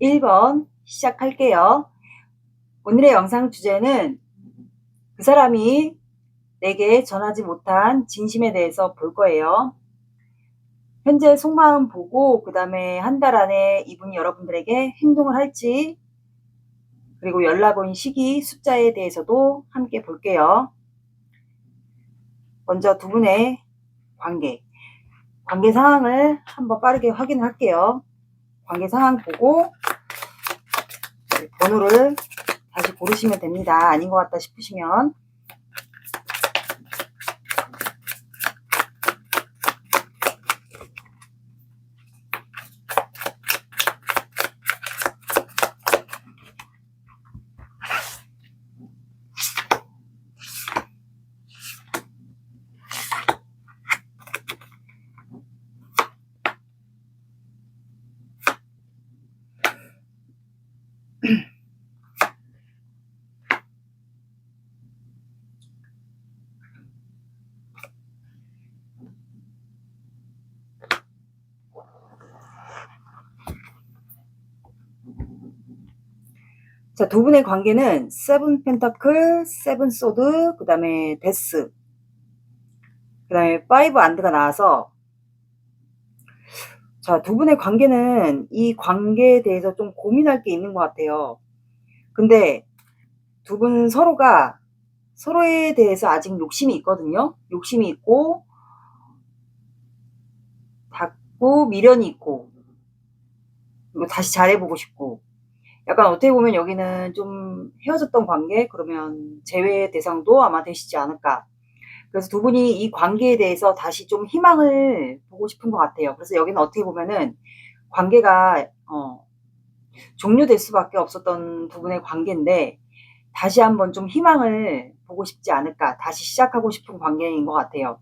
1번 시작할게요. 오늘의 영상 주제는 그 사람이 내게 전하지 못한 진심에 대해서 볼 거예요. 현재 속마음 보고 그 다음에 한 달 안에 이분이 여러분들에게 행동을 할지, 그리고 연락 온 시기 숫자에 대해서도 함께 볼게요. 먼저 두 분의 관계 상황을 한번 빠르게 확인을 할게요. 관계 상황 보고 번호를 다시 고르시면 됩니다. 아닌 것 같다 싶으시면. 자, 두 분의 관계는 세븐 펜타클, 세븐 소드, 그 다음에 데스, 그 다음에 파이브 안드가 나와서, 자, 두 분의 관계는 이 관계에 대해서 좀 고민할 게 있는 것 같아요. 근데 두 분 서로가 서로에 대해서 아직 욕심이 있거든요. 욕심이 있고, 닫고 미련이 있고, 그리고 다시 잘해보고 싶고, 약간 어떻게 보면 여기는 좀 헤어졌던 관계, 그러면 재회 대상도 아마 되시지 않을까. 그래서 두 분이 이 관계에 대해서 다시 좀 희망을 보고 싶은 것 같아요. 그래서 여기는 어떻게 보면은 관계가 종료될 수밖에 없었던 두 분의 관계인데, 다시 한번 좀 희망을 보고 싶지 않을까. 다시 시작하고 싶은 관계인 것 같아요.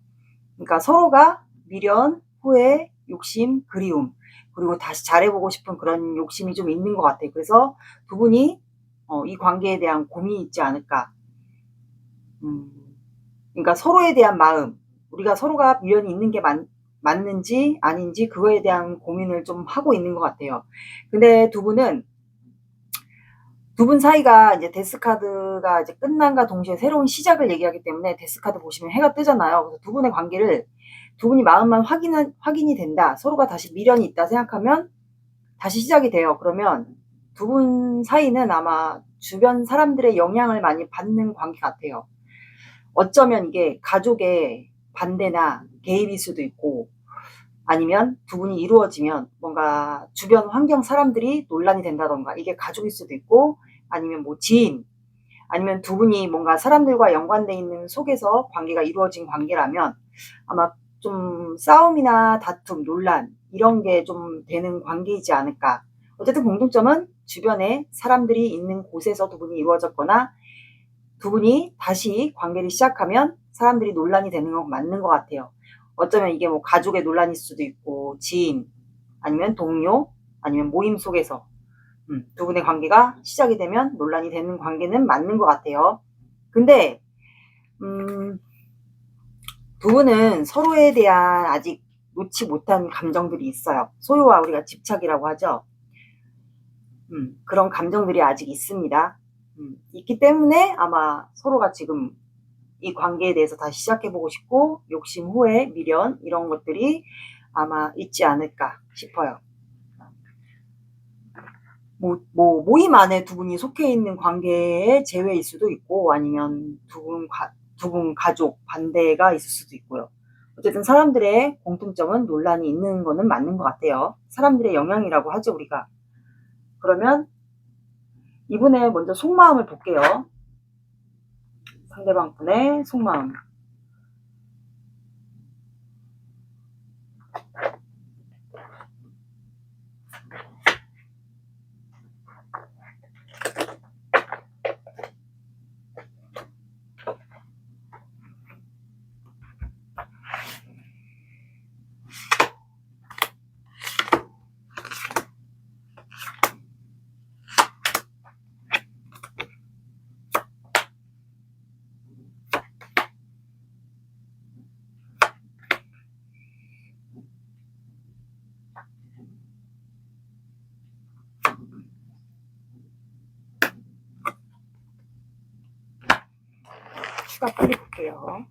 그러니까 서로가 미련, 후회, 욕심, 그리움, 그리고 다시 잘해보고 싶은 그런 욕심이 좀 있는 것 같아요. 그래서 두 분이 이 관계에 대한 고민이 있지 않을까. 그러니까 서로에 대한 마음, 우리가 서로가 미련이 있는 게 맞는지 아닌지 그거에 대한 고민을 좀 하고 있는 것 같아요. 근데 두 분은 두 분 사이가 이제 데스카드가 이제 끝난과 동시에 새로운 시작을 얘기하기 때문에 데스카드 보시면 해가 뜨잖아요. 그래서 두 분의 관계를 두 분이 마음만 확인이 된다. 서로가 다시 미련이 있다 생각하면 다시 시작이 돼요. 그러면 두 분 사이는 아마 주변 사람들의 영향을 많이 받는 관계 같아요. 어쩌면 이게 가족의 반대나 개입일 수도 있고, 아니면 두 분이 이루어지면 뭔가 주변 환경 사람들이 논란이 된다던가, 이게 가족일 수도 있고, 아니면 뭐 지인, 아니면 두 분이 뭔가 사람들과 연관돼 있는 속에서 관계가 이루어진 관계라면 아마 좀 싸움이나 다툼, 논란 이런 게 좀 되는 관계이지 않을까. 어쨌든 공통점은 주변에 사람들이 있는 곳에서 두 분이 이루어졌거나, 두 분이 다시 관계를 시작하면 사람들이 논란이 되는 건 맞는 것 같아요. 어쩌면 이게 뭐 가족의 논란일 수도 있고, 지인, 아니면 동료, 아니면 모임 속에서 두 분의 관계가 시작이 되면 논란이 되는 관계는 맞는 것 같아요. 근데 두 분은 서로에 대한 아직 놓지 못한 감정들이 있어요. 소유와 우리가 집착이라고 하죠. 그런 감정들이 아직 있습니다. 있기 때문에 아마 서로가 지금 이 관계에 대해서 다시 시작해보고 싶고, 욕심, 후회, 미련 이런 것들이 아마 있지 않을까 싶어요. 모임 안에 두 분이 속해 있는 관계의 제외일 수도 있고, 아니면 두 분 가족 반대가 있을 수도 있고요. 어쨌든 사람들의 공통점은 논란이 있는 거는 맞는 것 같아요. 사람들의 영향이라고 하죠, 우리가. 그러면 이분의 먼저 속마음을 볼게요. 상대방 분의 속마음. 추가 빨리 볼게요.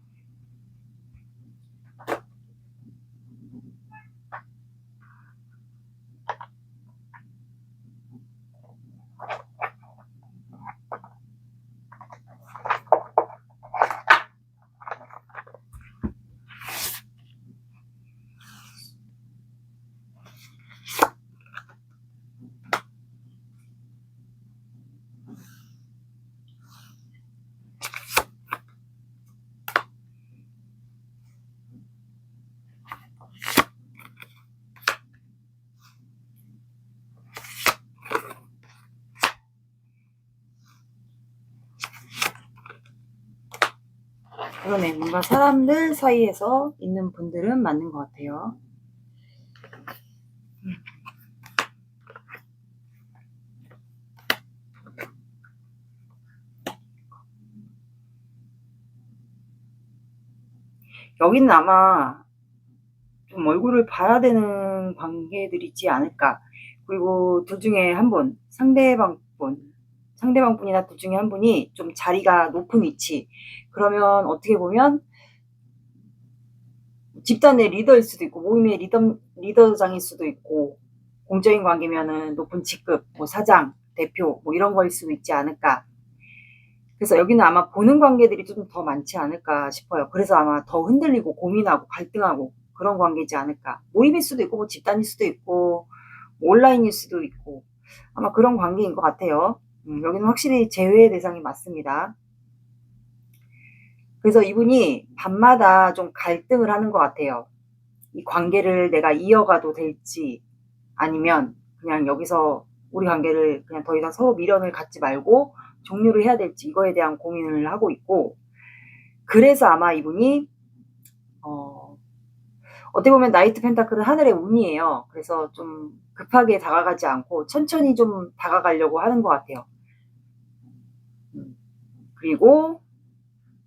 그러네. 뭔가 사람들 사이에서 있는 분들은 맞는 것 같아요. 여기는 아마 좀 얼굴을 봐야 되는 관계들이지 않을까. 그리고 둘 중에 한 분, 상대방분이나 둘 중에 한 분이 좀 자리가 높은 위치. 그러면 어떻게 보면 집단의 리더일 수도 있고, 모임의 리더장일 수도 있고, 공적인 관계면은 높은 직급, 뭐 사장, 대표, 뭐 이런 거일 수도 있지 않을까. 그래서 여기는 아마 보는 관계들이 좀 더 많지 않을까 싶어요. 그래서 아마 더 흔들리고 고민하고 갈등하고 그런 관계지 않을까. 모임일 수도 있고, 뭐 집단일 수도 있고, 뭐 온라인일 수도 있고, 아마 그런 관계인 것 같아요. 여기는 확실히 제외의 대상이 맞습니다. 그래서 이분이 밤마다 좀 갈등을 하는 것 같아요. 이 관계를 내가 이어가도 될지, 아니면 그냥 여기서 우리 관계를 그냥 더 이상 서로 미련을 갖지 말고 종료를 해야 될지, 이거에 대한 고민을 하고 있고, 그래서 아마 이분이 어떻게 보면 나이트 펜타클은 하늘의 운이에요. 그래서 좀 급하게 다가가지 않고 천천히 좀 다가가려고 하는 것 같아요. 그리고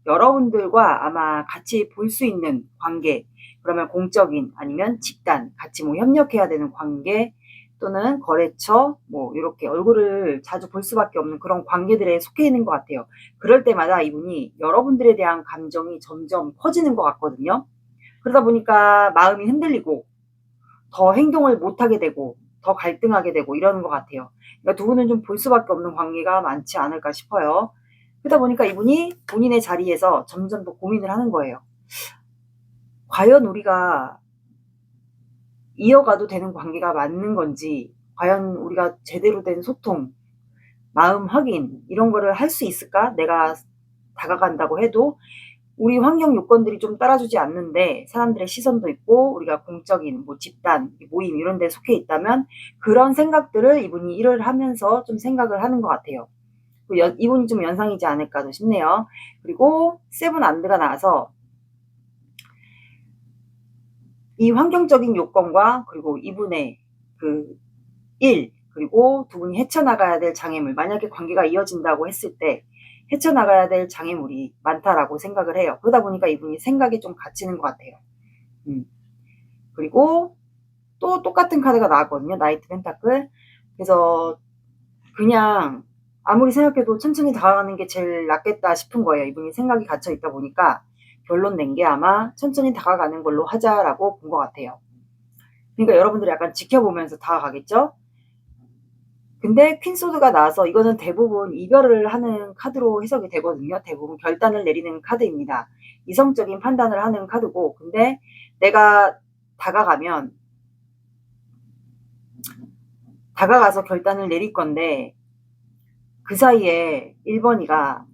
여러분들과 아마 같이 볼 수 있는 관계, 그러면 공적인 아니면 집단, 같이 뭐 협력해야 되는 관계, 또는 거래처, 뭐 이렇게 얼굴을 자주 볼 수밖에 없는 그런 관계들에 속해 있는 것 같아요. 그럴 때마다 이분이 여러분들에 대한 감정이 점점 커지는 것 같거든요. 그러다 보니까 마음이 흔들리고 더 행동을 못하게 되고 더 갈등하게 되고 이러는 것 같아요. 그러니까 두 분은 좀 볼 수밖에 없는 관계가 많지 않을까 싶어요. 그러다 보니까 이분이 본인의 자리에서 점점 더 고민을 하는 거예요. 과연 우리가 이어가도 되는 관계가 맞는 건지, 과연 우리가 제대로 된 소통, 마음 확인 이런 거를 할 수 있을까? 내가 다가간다고 해도 우리 환경 요건들이 좀 따라주지 않는데, 사람들의 시선도 있고 우리가 공적인 뭐 집단, 모임 이런 데 속해 있다면 그런 생각들을 이분이 일을 하면서 좀 생각을 하는 것 같아요. 이분이 좀 연상이지 않을까 싶네요. 그리고 세븐 안드가 나와서 이 환경적인 요건과 그리고 이분의 그 일, 그리고 두 분이 헤쳐나가야 될 장애물, 만약에 관계가 이어진다고 했을 때 헤쳐나가야 될 장애물이 많다라고 생각을 해요. 그러다 보니까 이분이 생각이 좀 갇히는 것 같아요. 그리고 또 똑같은 카드가 나왔거든요. 나이트 펜타클. 그래서 그냥 아무리 생각해도 천천히 다가가는 게 제일 낫겠다 싶은 거예요. 이분이 생각이 갇혀 있다 보니까 결론 낸 게 아마 천천히 다가가는 걸로 하자라고 본 것 같아요. 그러니까 여러분들이 약간 지켜보면서 다가가겠죠? 근데 퀸소드가 나와서 이거는 대부분 이별을 하는 카드로 해석이 되거든요. 대부분 결단을 내리는 카드입니다. 이성적인 판단을 하는 카드고, 근데 내가 다가가서 결단을 내릴 건데 그 사이에 1번이가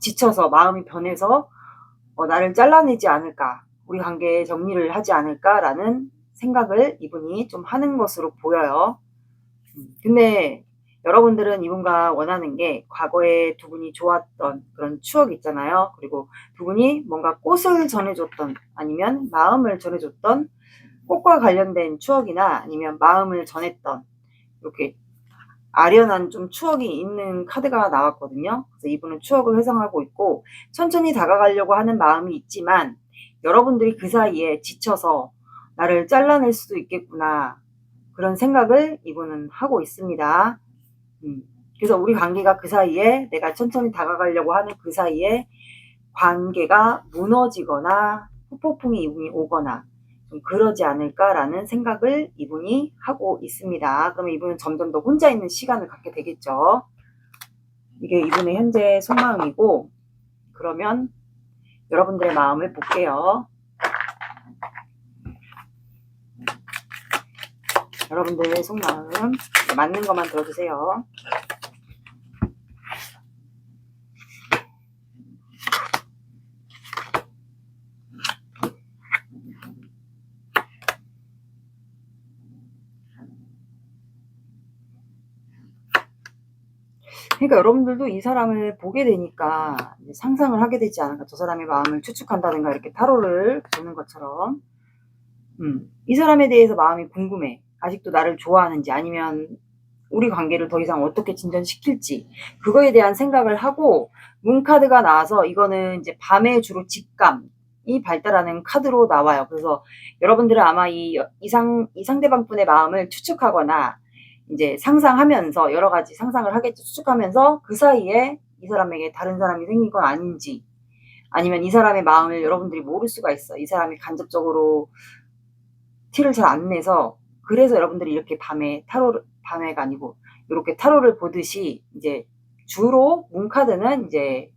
지쳐서 마음이 변해서 나를 잘라내지 않을까, 우리 관계에 정리를 하지 않을까라는 생각을 이분이 좀 하는 것으로 보여요. 근데 여러분들은 이분과 원하는 게 과거에 두 분이 좋았던 그런 추억 있잖아요. 그리고 두 분이 뭔가 꽃을 전해줬던, 아니면 마음을 전해줬던 꽃과 관련된 추억이나 아니면 마음을 전했던 이렇게 아련한 좀 추억이 있는 카드가 나왔거든요. 그래서 이분은 추억을 회상하고 있고 천천히 다가가려고 하는 마음이 있지만, 여러분들이 그 사이에 지쳐서 나를 잘라낼 수도 있겠구나, 그런 생각을 이분은 하고 있습니다. 그래서 우리 관계가 그 사이에, 내가 천천히 다가가려고 하는 그 사이에 관계가 무너지거나 후폭풍이 이분이 오거나 좀 그러지 않을까라는 생각을 이분이 하고 있습니다. 그러면 이분은 점점 더 혼자 있는 시간을 갖게 되겠죠. 이게 이분의 현재 속마음이고, 그러면 여러분들의 마음을 볼게요. 여러분들의 속마음 맞는 것만 들어주세요. 그러니까 여러분들도 이 사람을 보게 되니까 상상을 하게 되지 않을까. 저 사람의 마음을 추측한다든가 이렇게 타로를 보는 것처럼 이 사람에 대해서 마음이 궁금해. 아직도 나를 좋아하는지, 아니면 우리 관계를 더 이상 어떻게 진전시킬지, 그거에 대한 생각을 하고, 문카드가 나와서 이거는 이제 밤에 주로 직감이 발달하는 카드로 나와요. 그래서 여러분들은 아마 이 상대방 분의 마음을 추측하거나 이제 상상하면서, 여러 가지 상상을 하겠죠. 추측하면서 그 사이에 이 사람에게 다른 사람이 생긴 건 아닌지, 아니면 이 사람의 마음을 여러분들이 모를 수가 있어. 이 사람이 간접적으로 티를 잘 안 내서, 그래서 여러분들이 이렇게 밤에가 아니고 이렇게 타로를 보듯이, 이제 주로 문카드는 이제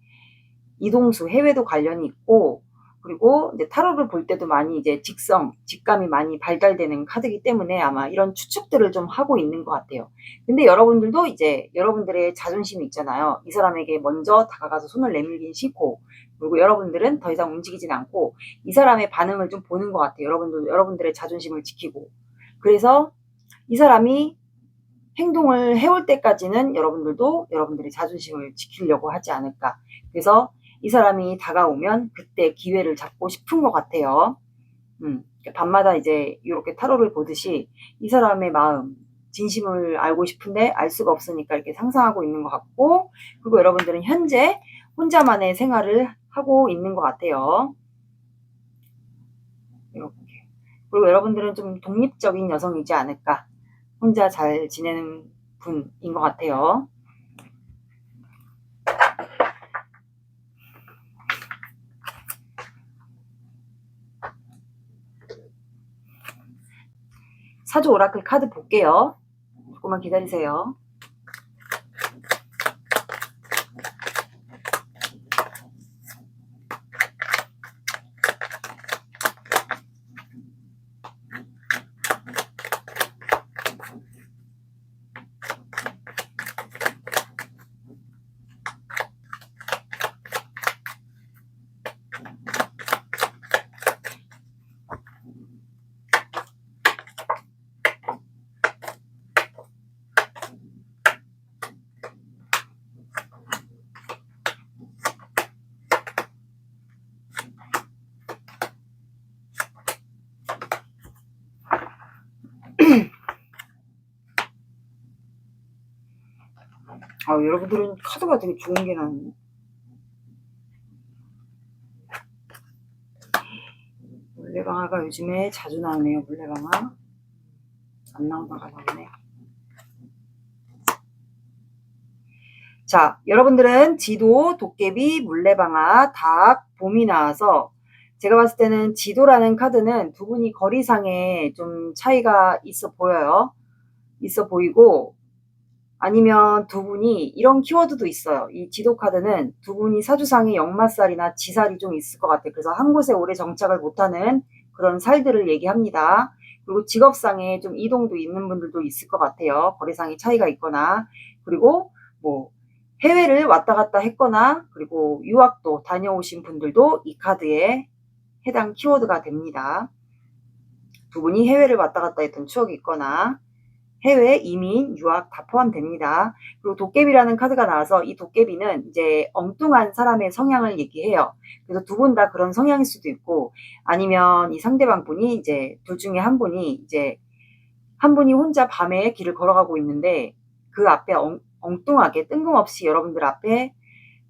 이동수, 해외도 관련이 있고, 그리고 이제 타로를 볼 때도 많이 이제 직감이 많이 발달되는 카드이기 때문에 아마 이런 추측들을 좀 하고 있는 것 같아요. 근데 여러분들도 이제 여러분들의 자존심이 있잖아요. 이 사람에게 먼저 다가가서 손을 내밀긴 싫고, 그리고 여러분들은 더 이상 움직이진 않고 이 사람의 반응을 좀 보는 것 같아요. 여러분들의 자존심을 지키고. 그래서 이 사람이 행동을 해올 때까지는 여러분들도 여러분들의 자존심을 지키려고 하지 않을까. 그래서 이 사람이 다가오면 그때 기회를 잡고 싶은 것 같아요. 밤마다 이제 이렇게 타로를 보듯이 이 사람의 마음, 진심을 알고 싶은데 알 수가 없으니까 이렇게 상상하고 있는 것 같고, 그리고 여러분들은 현재 혼자만의 생활을 하고 있는 것 같아요. 이렇게. 그리고 여러분들은 좀 독립적인 여성이지 않을까. 혼자 잘 지내는 분인 것 같아요. 사주 오라클 카드 볼게요. 조금만 기다리세요. 여러분들은 카드가 되게 좋은 게 나왔네. 물레방아가 요즘에 자주 나오네요. 물레방아. 안 나오다가 나오네. 자, 여러분들은 지도, 도깨비, 물레방아, 닭, 봄이 나와서, 제가 봤을 때는 지도라는 카드는 두 분이 거리상에 좀 차이가 있어 보여요. 있어 보이고, 아니면 두 분이 이런 키워드도 있어요. 이 지도 카드는 두 분이 사주상에 역마살이나 지살이 좀 있을 것 같아요. 그래서 한 곳에 오래 정착을 못하는 그런 살들을 얘기합니다. 그리고 직업상에 좀 이동도 있는 분들도 있을 것 같아요. 거래상의 차이가 있거나, 그리고 뭐 해외를 왔다 갔다 했거나, 그리고 유학도 다녀오신 분들도 이 카드에 해당 키워드가 됩니다. 두 분이 해외를 왔다 갔다 했던 추억이 있거나, 해외, 이민, 유학 다 포함됩니다. 그리고 도깨비라는 카드가 나와서, 이 도깨비는 이제 엉뚱한 사람의 성향을 얘기해요. 그래서 두 분 다 그런 성향일 수도 있고, 아니면 이 상대방 분이 이제 둘 중에 한 분이 이제 한 분이 혼자 밤에 길을 걸어가고 있는데 그 앞에 엉뚱하게 뜬금없이 여러분들 앞에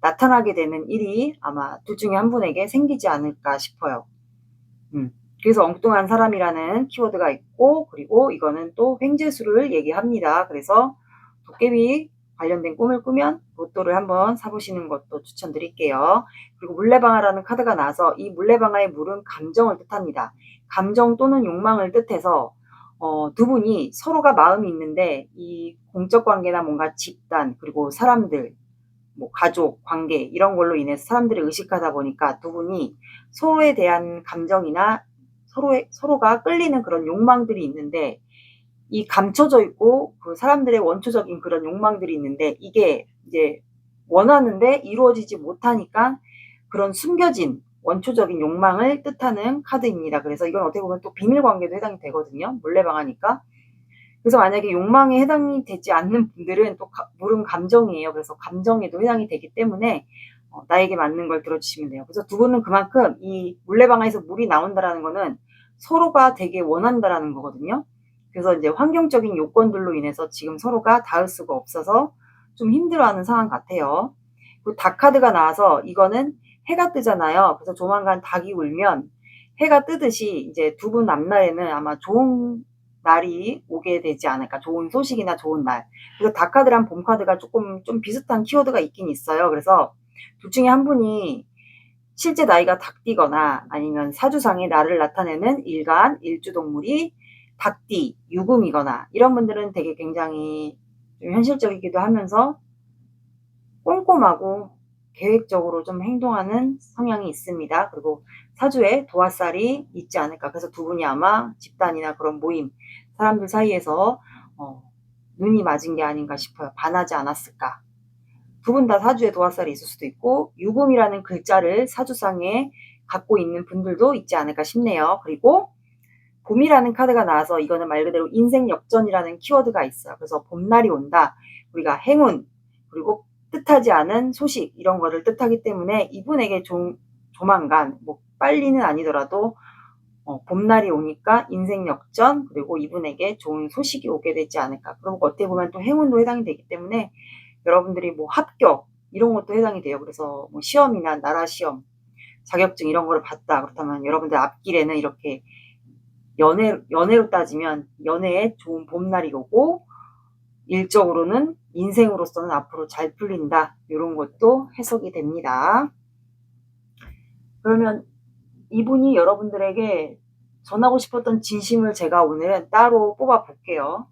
나타나게 되는 일이 아마 둘 중에 한 분에게 생기지 않을까 싶어요. 그래서 엉뚱한 사람이라는 키워드가 있고, 그리고 이거는 또 횡재수를 얘기합니다. 그래서 도깨비 관련된 꿈을 꾸면 로또를 한번 사보시는 것도 추천드릴게요. 그리고 물레방아라는 카드가 나와서 이 물레방아의 물은 감정을 뜻합니다. 감정 또는 욕망을 뜻해서 두 분이 서로가 마음이 있는데 이 공적 관계나 뭔가 집단 그리고 사람들 뭐 가족, 관계 이런 걸로 인해서 사람들이 의식하다 보니까 두 분이 서로에 대한 감정이나 서로가 끌리는 그런 욕망들이 있는데 이 감춰져 있고 그 사람들의 원초적인 그런 욕망들이 있는데 이게 이제 원하는데 이루어지지 못하니까 그런 숨겨진 원초적인 욕망을 뜻하는 카드입니다. 그래서 이건 어떻게 보면 또 비밀 관계도 해당이 되거든요. 물레방아니까. 그래서 만약에 욕망에 해당이 되지 않는 분들은 또 물은 감정이에요. 그래서 감정에도 해당이 되기 때문에 나에게 맞는 걸 들어주시면 돼요. 그래서 두 분은 그만큼 이 물레방아에서 물이 나온다라는 거는 서로가 되게 원한다라는 거거든요. 그래서 이제 환경적인 요건들로 인해서 지금 서로가 닿을 수가 없어서 좀 힘들어하는 상황 같아요. 그리고 닭 카드가 나와서 이거는 해가 뜨잖아요. 그래서 조만간 닭이 울면 해가 뜨듯이 이제 두 분 앞날에는 아마 좋은 날이 오게 되지 않을까. 좋은 소식이나 좋은 날. 그래서 닭 카드랑 봄 카드가 조금 좀 비슷한 키워드가 있긴 있어요. 그래서 둘 중에 한 분이 실제 나이가 닭띠거나 아니면 사주상의 날을 나타내는 일간, 일주동물이 닭띠, 유금이거나 이런 분들은 되게 굉장히 좀 현실적이기도 하면서 꼼꼼하고 계획적으로 좀 행동하는 성향이 있습니다. 그리고 사주에 도화살이 있지 않을까. 그래서 두 분이 아마 집단이나 그런 모임, 사람들 사이에서 눈이 맞은 게 아닌가 싶어요. 반하지 않았을까. 두 분 다 사주에 도화살이 있을 수도 있고 유금이라는 글자를 사주상에 갖고 있는 분들도 있지 않을까 싶네요. 그리고 봄이라는 카드가 나와서 이거는 말 그대로 인생 역전이라는 키워드가 있어요. 그래서 봄날이 온다. 우리가 행운 그리고 뜻하지 않은 소식 이런 거를 뜻하기 때문에 이분에게 조만간 뭐 빨리는 아니더라도 봄날이 오니까 인생 역전 그리고 이분에게 좋은 소식이 오게 되지 않을까. 그럼 어떻게 보면 또 행운도 해당이 되기 때문에 여러분들이 뭐 합격 이런 것도 해당이 돼요. 그래서 뭐 시험이나 나라 시험, 자격증 이런 거를 봤다. 그렇다면 여러분들 앞길에는 이렇게 연애로 따지면 연애에 좋은 봄날이 오고 일적으로는 인생으로서는 앞으로 잘 풀린다. 이런 것도 해석이 됩니다. 그러면 이분이 여러분들에게 전하고 싶었던 진심을 제가 오늘은 따로 뽑아 볼게요.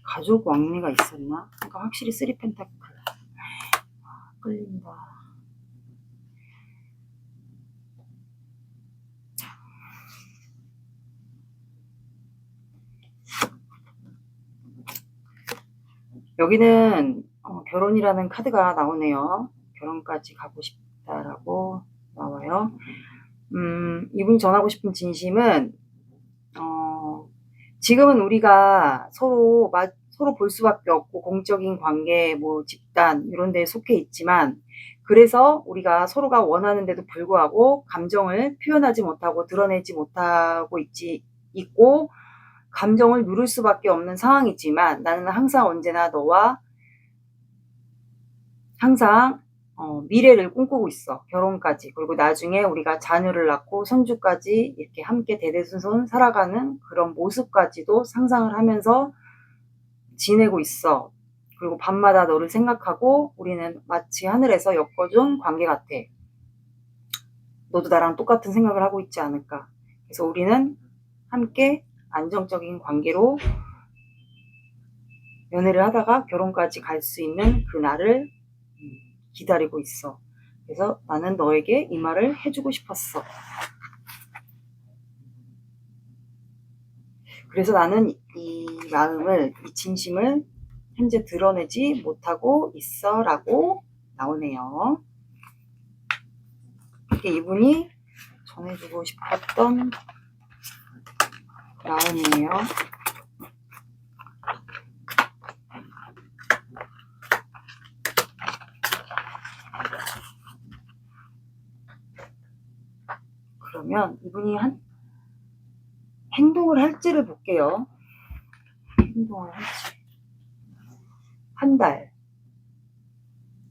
가족 왕래가 있었나? 그러니까 확실히 3 펜타클. 끌린다. 여기는 결혼이라는 카드가 나오네요. 결혼까지 가고 싶다라고 나와요. 이분이 전하고 싶은 진심은 지금은 우리가 서로 볼 수밖에 없고 공적인 관계, 뭐 집단 이런 데에 속해 있지만 그래서 우리가 서로가 원하는데도 불구하고 감정을 표현하지 못하고 드러내지 못하고 있고 감정을 누를 수밖에 없는 상황이지만 나는 항상 언제나 너와 항상 미래를 꿈꾸고 있어. 결혼까지. 그리고 나중에 우리가 자녀를 낳고 손주까지 이렇게 함께 대대손손 살아가는 그런 모습까지도 상상을 하면서 지내고 있어. 그리고 밤마다 너를 생각하고 우리는 마치 하늘에서 엮어준 관계 같아. 너도 나랑 똑같은 생각을 하고 있지 않을까. 그래서 우리는 함께 안정적인 관계로 연애를 하다가 결혼까지 갈 수 있는 그날을 기다리고 있어. 그래서 나는 너에게 이 말을 해주고 싶었어. 그래서 나는 이 마음을, 이 진심을 현재 드러내지 못하고 있어 라고 나오네요. 여러분들에게 이분이 전해주고 싶었던 마음이에요. 그러면 이분이 행동을 할지를 볼게요. 행동을 할지. 한 달.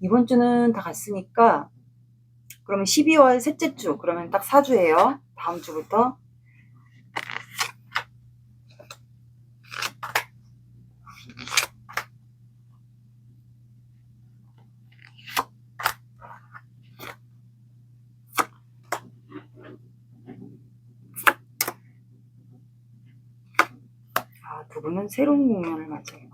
이번 주는 다 갔으니까, 그러면 12월 셋째 주, 그러면 딱 4주예요. 다음 주부터. 두 분은 새로운 국면을 맞아요.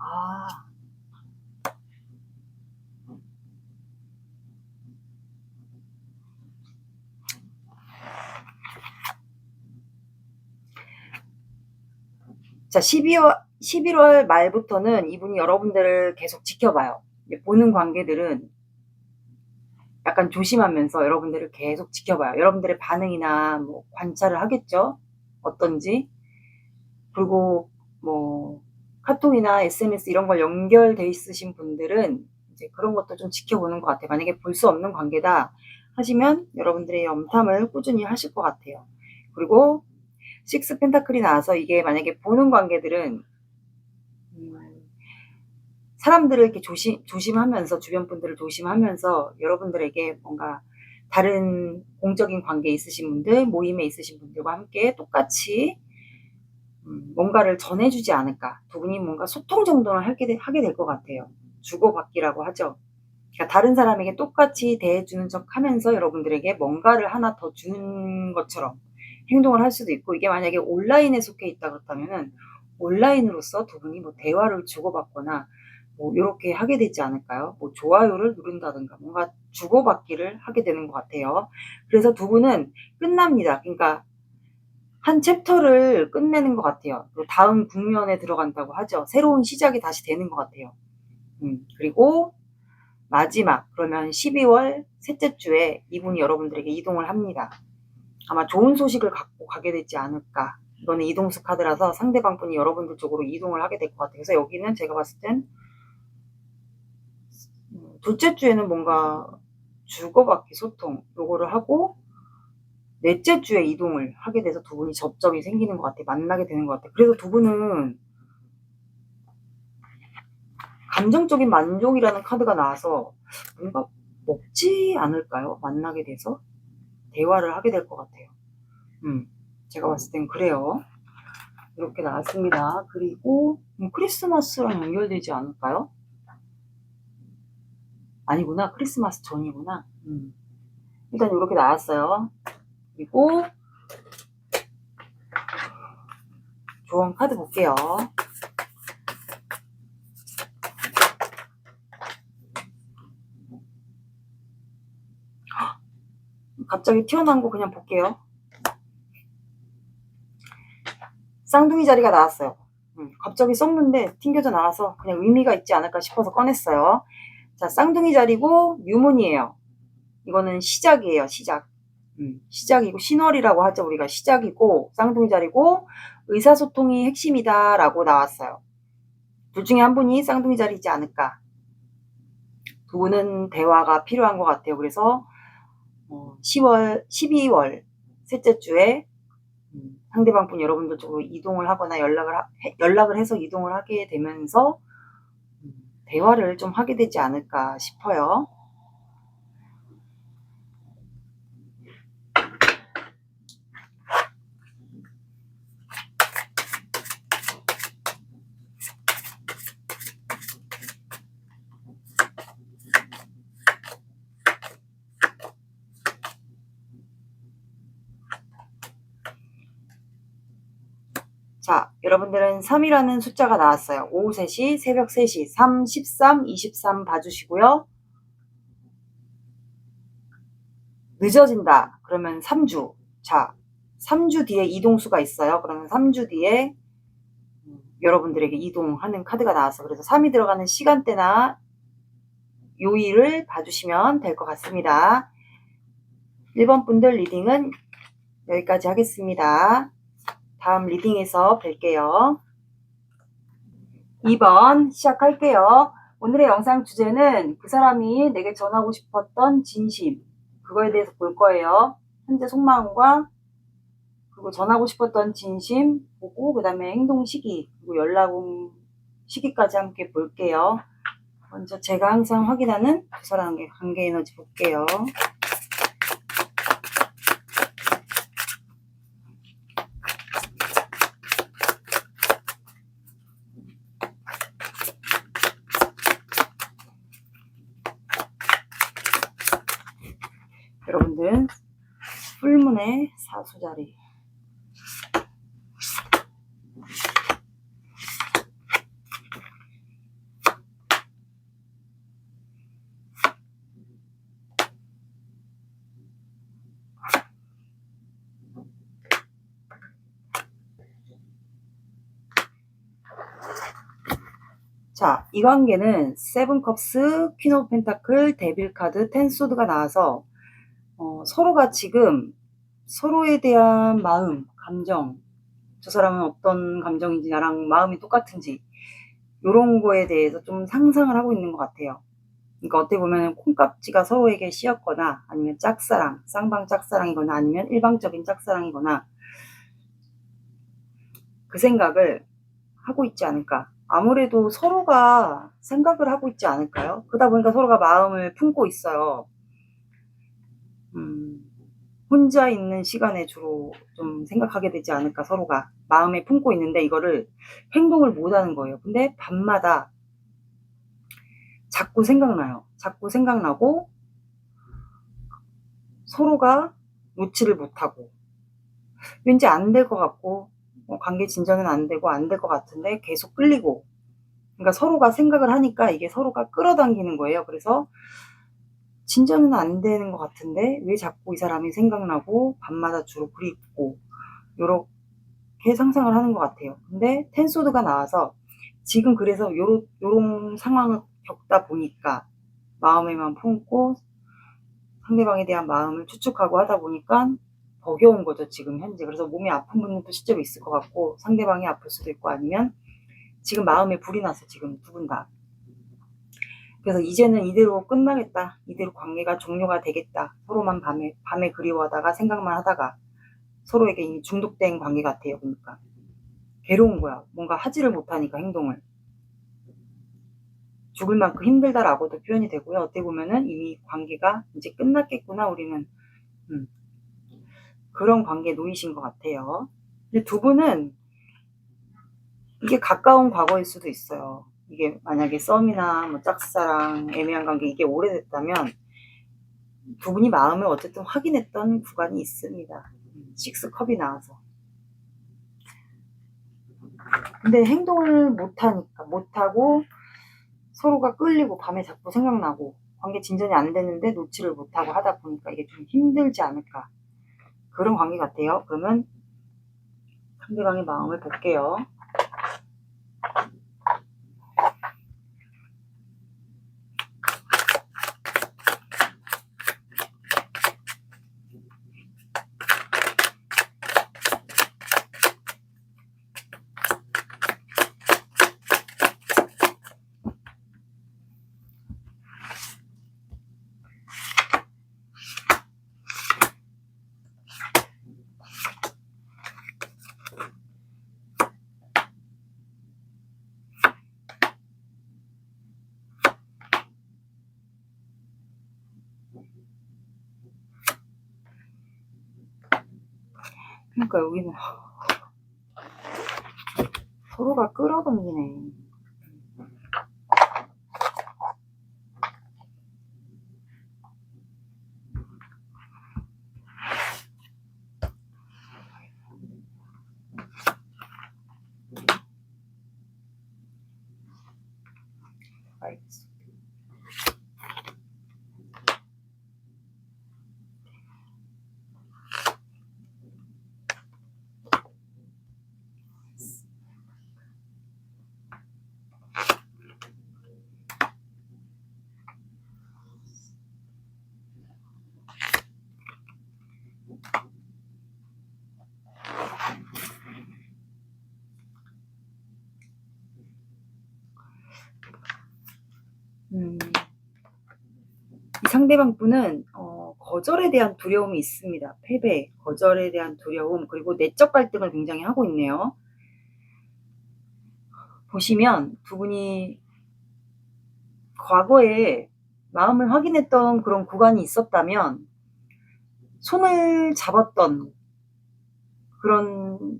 자, 11월 말부터는 이분이 여러분들을 계속 지켜봐요. 보는 관계들은 약간 조심하면서 여러분들을 계속 지켜봐요. 여러분들의 반응이나 뭐 관찰을 하겠죠. 어떤지. 그리고 뭐 카톡이나 SNS 이런 걸 연결돼 있으신 분들은 이제 그런 것도 좀 지켜보는 것 같아요. 만약에 볼 수 없는 관계다 하시면 여러분들의 염탐을 꾸준히 하실 것 같아요. 그리고 식스 펜타클이 나와서 이게 만약에 보는 관계들은 사람들을 이렇게 조심하면서, 주변 분들을 조심하면서 여러분들에게 뭔가 다른 공적인 관계에 있으신 분들, 모임에 있으신 분들과 함께 똑같이 뭔가를 전해주지 않을까. 두 분이 뭔가 소통 정도는 하게 될 것 같아요. 주고받기라고 하죠. 그러니까 다른 사람에게 똑같이 대해주는 척 하면서 여러분들에게 뭔가를 하나 더 주는 것처럼 행동을 할 수도 있고, 이게 만약에 온라인에 속해 있다 그렇다면은 온라인으로서 두 분이 뭐 대화를 주고받거나 뭐 이렇게 하게 되지 않을까요? 뭐 좋아요를 누른다든가 뭔가 주고받기를 하게 되는 것 같아요. 그래서 두 분은 끝납니다. 그러니까 한 챕터를 끝내는 것 같아요. 다음 국면에 들어간다고 하죠. 새로운 시작이 다시 되는 것 같아요. 그리고 마지막, 그러면 12월 셋째 주에 이분이 여러분들에게 이동을 합니다. 아마 좋은 소식을 갖고 가게 되지 않을까. 이거는 이동수 카드라서 상대방 분이 여러분들 쪽으로 이동을 하게 될 것 같아요. 그래서 여기는 제가 봤을 땐 둘째 주에는 뭔가 주고받기, 소통 요거를 하고, 넷째 주에 이동을 하게 돼서 두 분이 접점이 생기는 것 같아요. 만나게 되는 것 같아요. 그래서 두 분은 감정적인 만족이라는 카드가 나와서 뭔가 먹지 않을까요? 만나게 돼서 대화를 하게 될 것 같아요. 제가 봤을 땐 그래요. 이렇게 나왔습니다. 그리고 크리스마스랑 연결되지 않을까요? 아니구나. 크리스마스 전이구나. 일단 이렇게 나왔어요. 그리고 조언 카드 볼게요. 갑자기 튀어나온 거 그냥 볼게요. 쌍둥이 자리가 나왔어요. 갑자기 썼는데 튕겨져 나와서 그냥 의미가 있지 않을까 싶어서 꺼냈어요. 자, 쌍둥이 자리고 유문이에요. 이거는 시작이에요. 시작. 시작이고 신월이라고 하죠. 우리가 시작이고 쌍둥이 자리고 의사소통이 핵심이다 라고 나왔어요. 둘 중에 한 분이 쌍둥이 자리이지 않을까. 두 분은 대화가 필요한 것 같아요. 그래서 12월 셋째 주에 상대방 분 여러분들 쪽으로 이동을 하거나 연락을 해서 이동을 하게 되면서 대화를 좀 하게 되지 않을까 싶어요. 자, 여러분들은 3이라는 숫자가 나왔어요. 오후 3시, 새벽 3시, 3, 13, 23 봐주시고요. 늦어진다. 그러면 3주. 자, 3주 뒤에 이동수가 있어요. 그러면 3주 뒤에 여러분들에게 이동하는 카드가 나왔어. 그래서 3이 들어가는 시간대나 요일을 봐주시면 될 것 같습니다. 1번 분들 리딩은 여기까지 하겠습니다. 다음 리딩에서 뵐게요. 2번 시작할게요. 오늘의 영상 주제는 그 사람이 내게 전하고 싶었던 진심, 그거에 대해서 볼 거예요. 현재 속마음과 그리고 전하고 싶었던 진심 보고 그 다음에 행동 시기 그리고 연락 온 시기까지 함께 볼게요. 먼저 제가 항상 확인하는 두 사람의 관계 에너지 볼게요. 여러분들 풀문의 사수자리, 자, 이 관계는 세븐컵스, 퀸 오브 펜타클, 데빌 카드, 텐 소드가 나와서 서로가 지금 서로에 대한 마음, 감정, 저 사람은 어떤 감정인지 나랑 마음이 똑같은지 이런 거에 대해서 좀 상상을 하고 있는 것 같아요. 그러니까 어떻게 보면 콩깍지가 서로에게 씌었거나 아니면 짝사랑, 쌍방 짝사랑이거나 아니면 일방적인 짝사랑이거나 그 생각을 하고 있지 않을까. 아무래도 서로가 생각을 하고 있지 않을까요? 그러다 보니까 서로가 마음을 품고 있어요. 혼자 있는 시간에 주로 좀 생각하게 되지 않을까. 서로가 마음에 품고 있는데 이거를 행동을 못 하는 거예요. 근데 밤마다 자꾸 생각나요. 자꾸 생각나고 서로가 놓지를 못하고 왠지 안 될 것 같고 관계 진전은 안 되고 안 될 것 같은데 계속 끌리고, 그러니까 서로가 생각을 하니까 이게 서로가 끌어당기는 거예요. 그래서 진전은 안 되는 것 같은데 왜 자꾸 이 사람이 생각나고 밤마다 주로 그립고 요렇게 상상을 하는 것 같아요. 근데 텐소드가 나와서 지금 그래서 요런 상황을 겪다 보니까 마음에만 품고 상대방에 대한 마음을 추측하고 하다 보니까 버겨운 거죠, 지금 현재. 그래서 몸이 아픈 분들도 실제로 있을 것 같고 상대방이 아플 수도 있고 아니면 지금 마음에 불이 나서 지금 두 분 다. 그래서 이제는 이대로 끝나겠다. 이대로 관계가 종료가 되겠다. 서로만 밤에 그리워하다가 생각만 하다가 서로에게 이미 중독된 관계 같아요. 그러니까 괴로운 거야. 뭔가 하지를 못하니까 행동을. 죽을 만큼 힘들다라고도 표현이 되고요. 어떻게 보면은 이미 관계가 이제 끝났겠구나 우리는. 그런 관계에 놓이신 것 같아요. 근데 두 분은 이게 가까운 과거일 수도 있어요. 이게 만약에 썸이나 뭐 짝사랑, 애매한 관계 이게 오래됐다면 두 분이 마음을 어쨌든 확인했던 구간이 있습니다. 식스컵이 나와서. 근데 행동을 못하고 서로가 끌리고 밤에 자꾸 생각나고 관계 진전이 안 되는데 놓지를 못하고 하다 보니까 이게 좀 힘들지 않을까. 그런 관계 같아요. 그러면 상대방의 마음을 볼게요. 그러니까 여기는 서로가 끌어당기네. 알겠어. 이 상대방 분은 거절에 대한 두려움이 있습니다. 패배, 거절에 대한 두려움, 그리고 내적 갈등을 굉장히 하고 있네요. 보시면 두 분이 과거에 마음을 확인했던 그런 구간이 있었다면 손을 잡았던 그런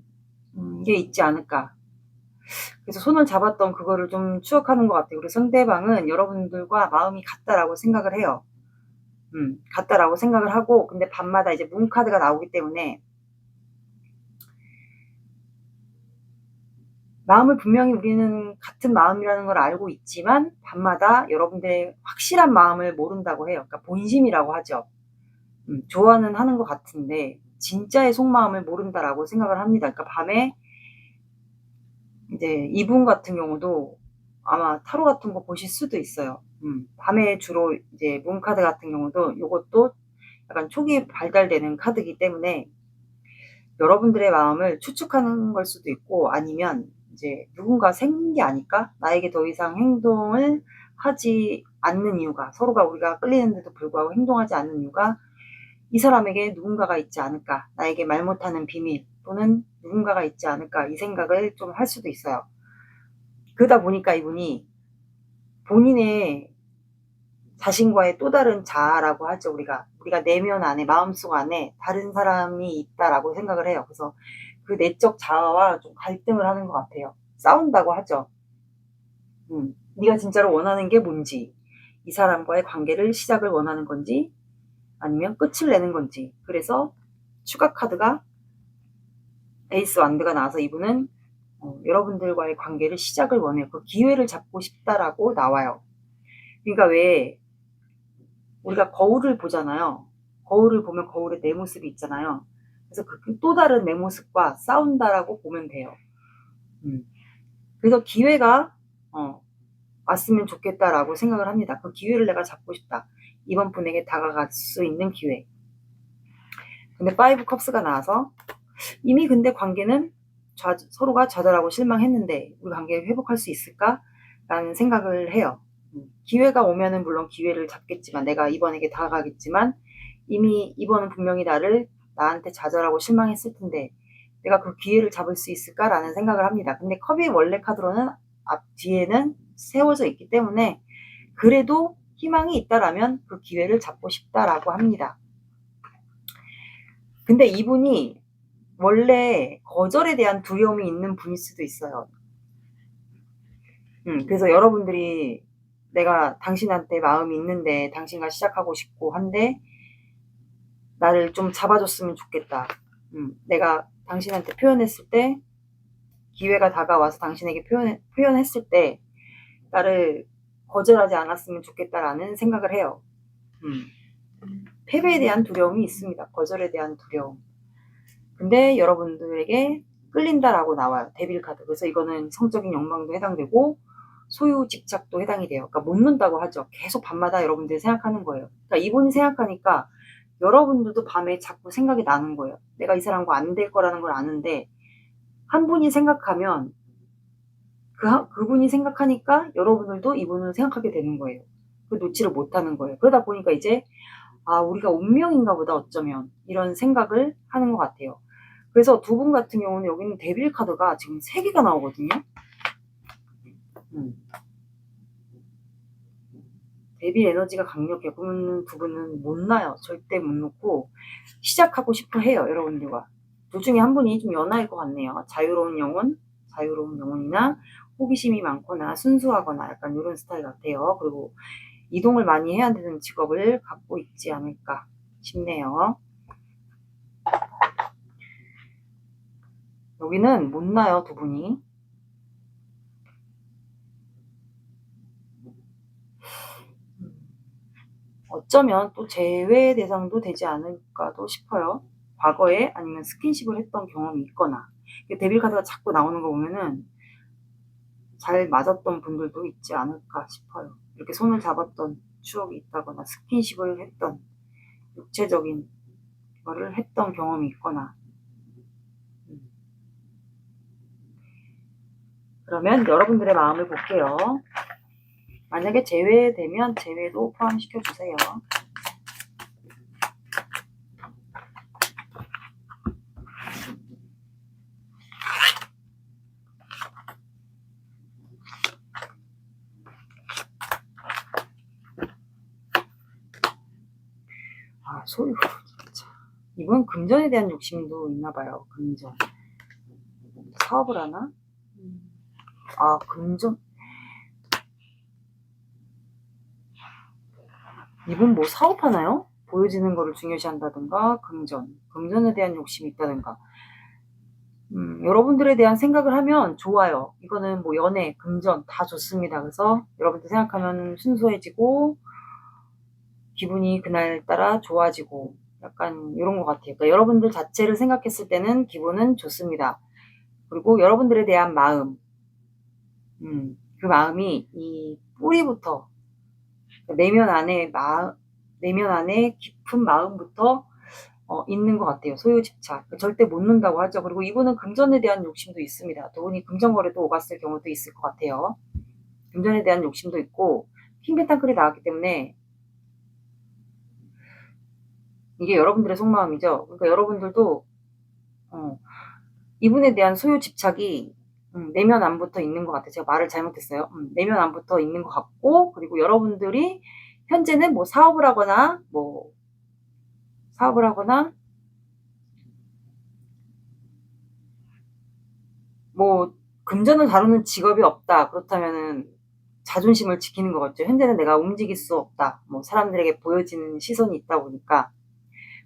게 있지 않을까. 그래서 손을 잡았던 그거를 좀 추억하는 것 같아요. 그리고 상대방은 여러분들과 마음이 같다라고 생각을 해요. 같다라고 생각을 하고, 근데 밤마다 이제 문 카드가 나오기 때문에 마음을 분명히 우리는 같은 마음이라는 걸 알고 있지만 밤마다 여러분들의 확실한 마음을 모른다고 해요. 그러니까 본심이라고 하죠. 좋아는 하는 것 같은데 진짜의 속마음을 모른다라고 생각을 합니다. 그러니까 밤에 이제 이분 같은 경우도 아마 타로 같은 거 보실 수도 있어요. 밤에 주로 이제 문카드 같은 경우도 이것도 약간 초기 발달되는 카드이기 때문에 여러분들의 마음을 추측하는 걸 수도 있고, 아니면 이제 누군가 생긴 게 아닐까? 나에게 더 이상 행동을 하지 않는 이유가, 서로가 우리가 끌리는데도 불구하고 행동하지 않는 이유가 이 사람에게 누군가가 있지 않을까? 나에게 말 못하는 비밀 또는 누군가가 있지 않을까? 이 생각을 좀 할 수도 있어요. 그러다 보니까 이분이 본인의 자신과의 또 다른 자아라고 하죠. 우리가 내면 안에, 마음속 안에 다른 사람이 있다라고 생각을 해요. 그래서 그 내적 자아와 좀 갈등을 하는 것 같아요. 싸운다고 하죠. 네가 진짜로 원하는 게 뭔지, 이 사람과의 관계를 시작을 원하는 건지 아니면 끝을 내는 건지. 그래서 추가 카드가 에이스 완드가 나와서 이분은 여러분들과의 관계를 시작을 원해요. 그 기회를 잡고 싶다라고 나와요. 그러니까 왜 우리가 거울을 보잖아요. 거울을 보면 거울에 내 모습이 있잖아요. 그래서 그 또 다른 내 모습과 싸운다라고 보면 돼요. 그래서 기회가 왔으면 좋겠다라고 생각을 합니다. 그 기회를 내가 잡고 싶다. 이번 분에게 다가갈 수 있는 기회. 근데 5 컵스가 나와서 이미 근데 관계는 서로가 좌절하고 실망했는데 우리 관계를 회복할 수 있을까? 라는 생각을 해요. 기회가 오면은 물론 기회를 잡겠지만, 내가 이번에게 다가가겠지만 이미 이번은 분명히 나한테 좌절하고 실망했을 텐데 내가 그 기회를 잡을 수 있을까라는 생각을 합니다. 근데 컵이 원래 카드로는 앞 뒤에는 세워져 있기 때문에 그래도 희망이 있다라면 그 기회를 잡고 싶다라고 합니다. 근데 이분이 원래 거절에 대한 두려움이 있는 분일 수도 있어요. 그래서 여러분들이 내가 당신한테 마음이 있는데 당신과 시작하고 싶고 한데 나를 좀 잡아줬으면 좋겠다. 내가 당신한테 표현했을 때, 기회가 다가와서 당신에게 표현했을 때 나를 거절하지 않았으면 좋겠다라는 생각을 해요. 패배에 대한 두려움이 있습니다. 거절에 대한 두려움. 근데 여러분들에게 끌린다라고 나와요. 데빌 카드. 그래서 이거는 성적인 욕망도 해당되고 소유 집착도 해당이 돼요. 그러니까 못 논다고 하죠. 계속 밤마다 여러분들이 생각하는 거예요. 그러니까 이분이 생각하니까 여러분들도 밤에 자꾸 생각이 나는 거예요. 내가 이 사람과 안 될 거라는 걸 아는데 한 분이 생각하면 그분이 생각하니까 여러분들도 이분을 생각하게 되는 거예요. 그 놓지를 못하는 거예요. 그러다 보니까 이제 우리가 운명인가 보다 어쩌면 이런 생각을 하는 것 같아요. 그래서 두 분 같은 경우는 여기는 데빌 카드가 지금 3개가 나오거든요. 데빌 에너지가 강력해요. 그러면 두 분은 못 놔요. 절대 못 놓고 시작하고 싶어 해요. 여러분들과. 둘 중에 한 분이 좀 연하일 것 같네요. 자유로운 영혼이나 호기심이 많거나 순수하거나 약간 이런 스타일 같아요. 그리고 이동을 많이 해야 되는 직업을 갖고 있지 않을까 싶네요. 여기는 못 나요, 두 분이. 어쩌면 또 제외 대상도 되지 않을까도 싶어요. 과거에 아니면 스킨십을 했던 경험이 있거나. 데빌 카드가 자꾸 나오는 거 보면은 잘 맞았던 분들도 있지 않을까 싶어요. 이렇게 손을 잡았던 추억이 있다거나 스킨십을 했던, 육체적인 거를 했던 경험이 있거나. 그러면 여러분들의 마음을 볼게요. 만약에 제외되면 제외도 포함시켜 주세요. 아, 소유. 진짜. 이분 금전에 대한 욕심도 있나봐요. 금전. 사업을 하나? 아, 금전. 이분 뭐 사업하나요? 보여지는 거를 중요시한다든가, 금전에 대한 욕심이 있다든가. 여러분들에 대한 생각을 하면 좋아요. 이거는 뭐 연애, 금전 다 좋습니다. 그래서 여러분들 생각하면 순수해지고, 기분이 그날따라 좋아지고, 약간 이런 것 같아요. 그러니까 여러분들 자체를 생각했을 때는 기분은 좋습니다. 그리고 여러분들에 대한 마음, 그 마음이 이 뿌리부터, 내면 안에 깊은 마음부터 있는 것 같아요. 소유 집착. 절대 못 는다고 하죠. 그리고 이분은 금전에 대한 욕심도 있습니다. 두 분이 금전거래도 오갔을 경우도 있을 것 같아요. 금전에 대한 욕심도 있고, 킹펜타클이 나왔기 때문에 이게 여러분들의 속마음이죠. 그러니까 여러분들도 이분에 대한 소유 집착이 내면 안부터 있는 것 같아요. 제가 말을 잘못했어요. 내면 안부터 있는 것 같고, 그리고 여러분들이 현재는 뭐 사업을 하거나 뭐 금전을 다루는 직업이 없다. 그렇다면은 자존심을 지키는 것 같죠. 현재는 내가 움직일 수 없다. 뭐 사람들에게 보여지는 시선이 있다 보니까.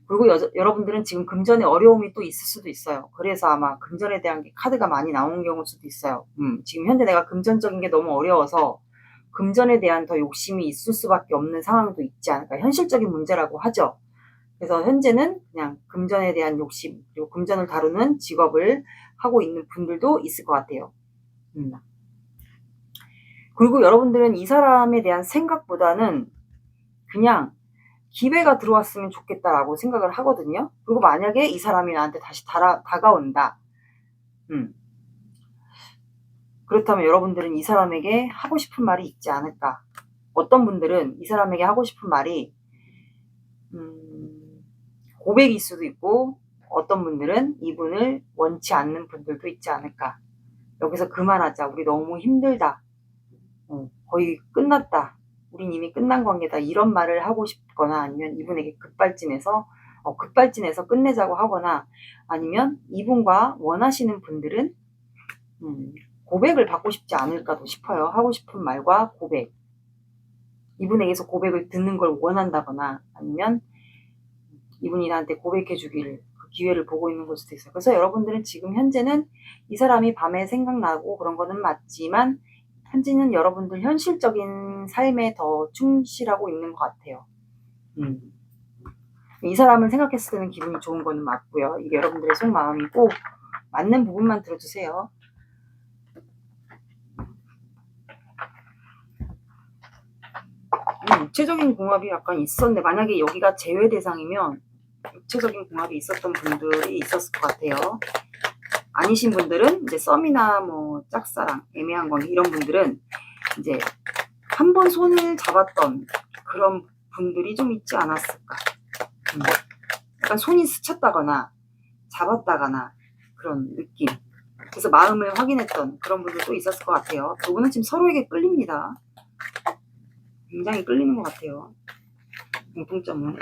그리고 여러분들은 지금 금전에 어려움이 또 있을 수도 있어요. 그래서 아마 금전에 대한 카드가 많이 나온 경우일 수도 있어요. 지금 현재 내가 금전적인 게 너무 어려워서 금전에 대한 더 욕심이 있을 수밖에 없는 상황도 있지 않을까. 현실적인 문제라고 하죠. 그래서 현재는 그냥 금전에 대한 욕심, 그리고 금전을 다루는 직업을 하고 있는 분들도 있을 것 같아요. 그리고 여러분들은 이 사람에 대한 생각보다는 그냥 기회가 들어왔으면 좋겠다라고 생각을 하거든요. 그리고 만약에 이 사람이 나한테 다시 다가온다. 그렇다면 여러분들은 이 사람에게 하고 싶은 말이 있지 않을까. 어떤 분들은 이 사람에게 하고 싶은 말이 고백일 수도 있고, 어떤 분들은 이분을 원치 않는 분들도 있지 않을까. 여기서 그만하자. 우리 너무 힘들다. 거의 끝났다. 우린 이미 끝난 관계다. 이런 말을 하고 싶거나, 아니면 이분에게 급발진해서 끝내자고 하거나, 아니면 이분과 원하시는 분들은 고백을 받고 싶지 않을까도 싶어요. 하고 싶은 말과 고백. 이분에게서 고백을 듣는 걸 원한다거나, 아니면 이분이 나한테 고백해 주기를, 그 기회를 보고 있는 걸 수도 있어요. 그래서 여러분들은 지금 현재는 이 사람이 밤에 생각나고 그런 거는 맞지만, 현재는 여러분들 현실적인 삶에 더 충실하고 있는 것 같아요. 이 사람을 생각했을 때는 기분이 좋은 거는 맞고요. 이게 여러분들의 속마음이고, 맞는 부분만 들어주세요. 육체적인 궁합이 약간 있었는데, 만약에 여기가 제외 대상이면 육체적인 궁합이 있었던 분들이 있었을 것 같아요. 아니신 분들은 이제 썸이나 뭐 짝사랑, 애매한 관계, 이런 분들은 이제 한 번 손을 잡았던 그런 분들이 좀 있지 않았을까. 약간 손이 스쳤다거나 잡았다거나 그런 느낌. 그래서 마음을 확인했던 그런 분들도 있었을 것 같아요. 두 분은 지금 서로에게 끌립니다. 굉장히 끌리는 것 같아요. 공통점은.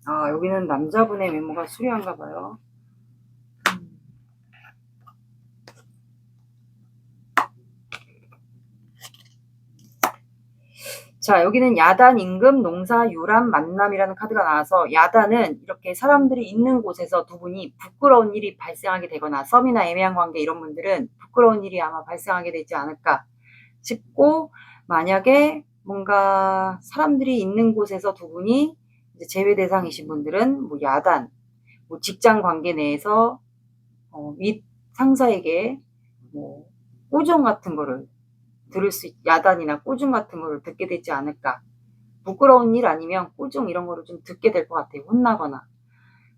아, 여기는 남자분의 외모가 수려한가 봐요. 자, 여기는 야단, 임금, 농사, 유람, 만남이라는 카드가 나와서 야단은 이렇게 사람들이 있는 곳에서 두 분이 부끄러운 일이 발생하게 되거나 썸이나 애매한 관계 이런 분들은 부끄러운 일이 아마 발생하게 되지 않을까 싶고, 만약에 뭔가 사람들이 있는 곳에서 두 분이 이제 제외 대상이신 분들은 뭐 야단, 뭐 직장 관계 내에서 윗 상사에게 뭐 꾸중 같은 거를 야단이나 꾸중 같은 거를 듣게 되지 않을까. 부끄러운 일 아니면 꾸중 이런 거를 좀 듣게 될 것 같아요. 혼나거나.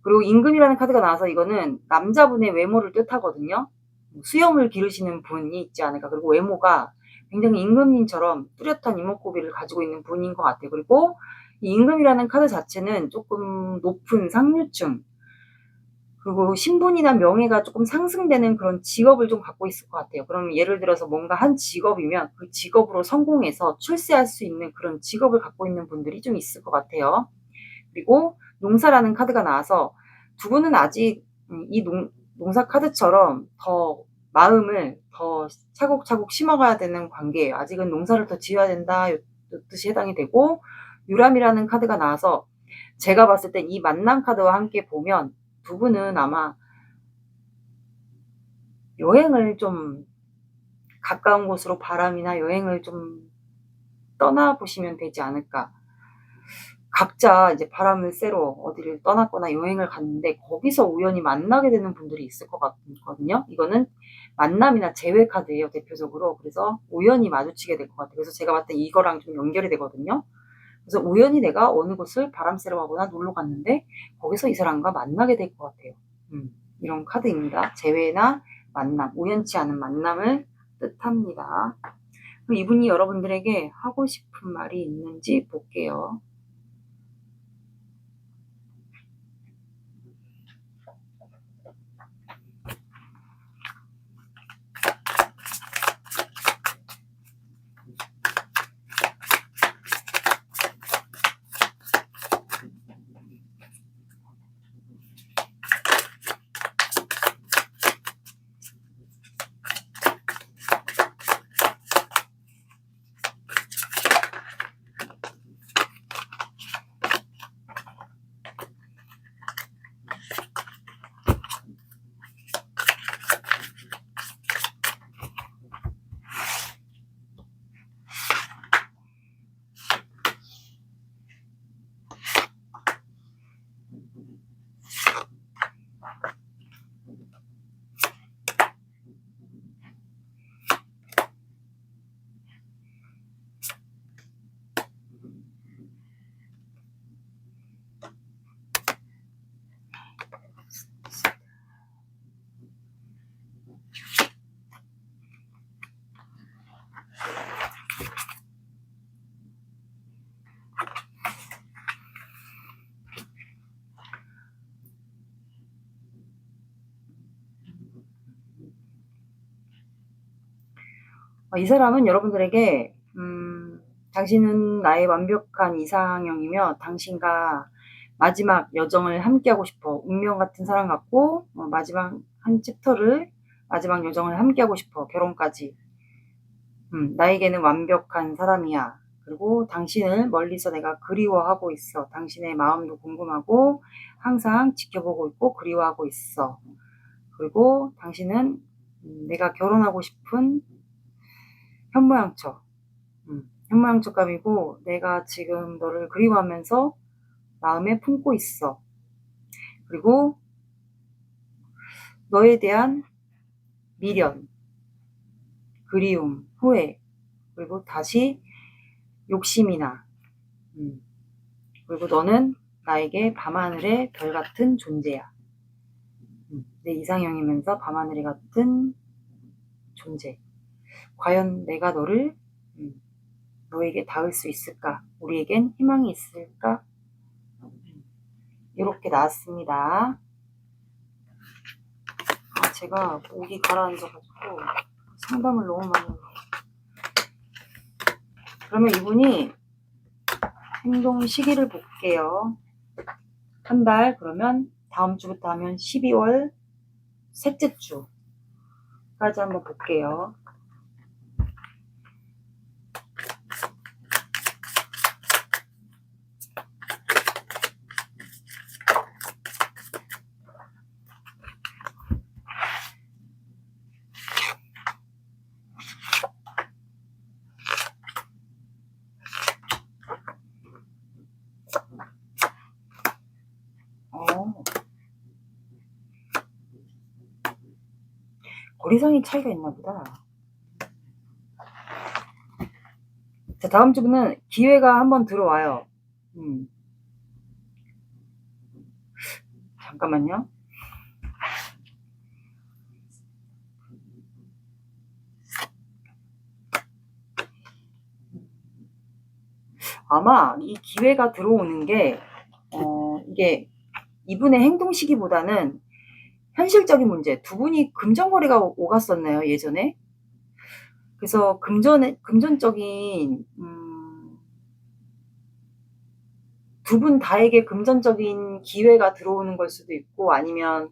그리고 임금이라는 카드가 나와서 이거는 남자분의 외모를 뜻하거든요. 수염을 기르시는 분이 있지 않을까. 그리고 외모가 굉장히 임금님처럼 뚜렷한 이목구비를 가지고 있는 분인 것 같아요. 그리고 이 임금이라는 카드 자체는 조금 높은 상류층, 그리고 신분이나 명예가 조금 상승되는 그런 직업을 좀 갖고 있을 것 같아요. 그럼 예를 들어서 뭔가 한 직업이면 그 직업으로 성공해서 출세할 수 있는 그런 직업을 갖고 있는 분들이 좀 있을 것 같아요. 그리고 농사라는 카드가 나와서 두 분은 아직 이 농사 카드처럼 더 마음을 더 차곡차곡 심어가야 되는 관계예요. 아직은 농사를 더 지어야 된다 이 뜻이 해당이 되고, 유람이라는 카드가 나와서 제가 봤을 땐 이 만남 카드와 함께 보면 두 분은 아마 여행을 좀 가까운 곳으로 바람이나 여행을 좀 떠나보시면 되지 않을까. 각자 이제 바람을 쐬러 어디를 떠났거나 여행을 갔는데 거기서 우연히 만나게 되는 분들이 있을 것 같거든요. 이거는 만남이나 재회 카드예요, 대표적으로. 그래서 우연히 마주치게 될 것 같아요. 그래서 제가 봤을 때 이거랑 좀 연결이 되거든요. 그래서 우연히 내가 어느 곳을 바람 쐬러 가거나 놀러 갔는데 거기서 이 사람과 만나게 될 것 같아요. 이런 카드입니다. 재회나 만남, 우연치 않은 만남을 뜻합니다. 그럼 이분이 여러분들에게 하고 싶은 말이 있는지 볼게요. 이 사람은 여러분들에게 당신은 나의 완벽한 이상형이며 당신과 마지막 여정을 함께하고 싶어. 운명 같은 사람 같고 마지막 한 챕터를, 마지막 여정을 함께하고 싶어. 결혼까지. 나에게는 완벽한 사람이야. 그리고 당신을 멀리서 내가 그리워하고 있어. 당신의 마음도 궁금하고 항상 지켜보고 있고 그리워하고 있어. 그리고 당신은 내가 결혼하고 싶은 현모양처, 현모양처감이고 내가 지금 너를 그리워하면서 마음에 품고 있어. 그리고 너에 대한 미련, 그리움, 후회, 그리고 다시 욕심이나 그리고 너는 나에게 밤하늘의 별 같은 존재야. 내 이상형이면서 밤하늘 같은 존재. 과연 내가 너에게 닿을 수 있을까? 우리에겐 희망이 있을까? 이렇게 나왔습니다. 제가 목이 가라앉아가지고 상담을 너무 많이 해요. 그러면 이분이 행동 시기를 볼게요. 한 달, 그러면 다음 주부터 하면 12월 셋째 주까지 한번 볼게요. 거리상의 차이가 있나 보다. 자, 다음 주는 기회가 한번 들어와요. 잠깐만요. 아마 이 기회가 들어오는 게 이게 이분의 행동 시기보다는 현실적인 문제. 두 분이 금전거래가 오갔었나요, 예전에? 그래서 금전적인 두 분 다에게 금전적인 기회가 들어오는 걸 수도 있고, 아니면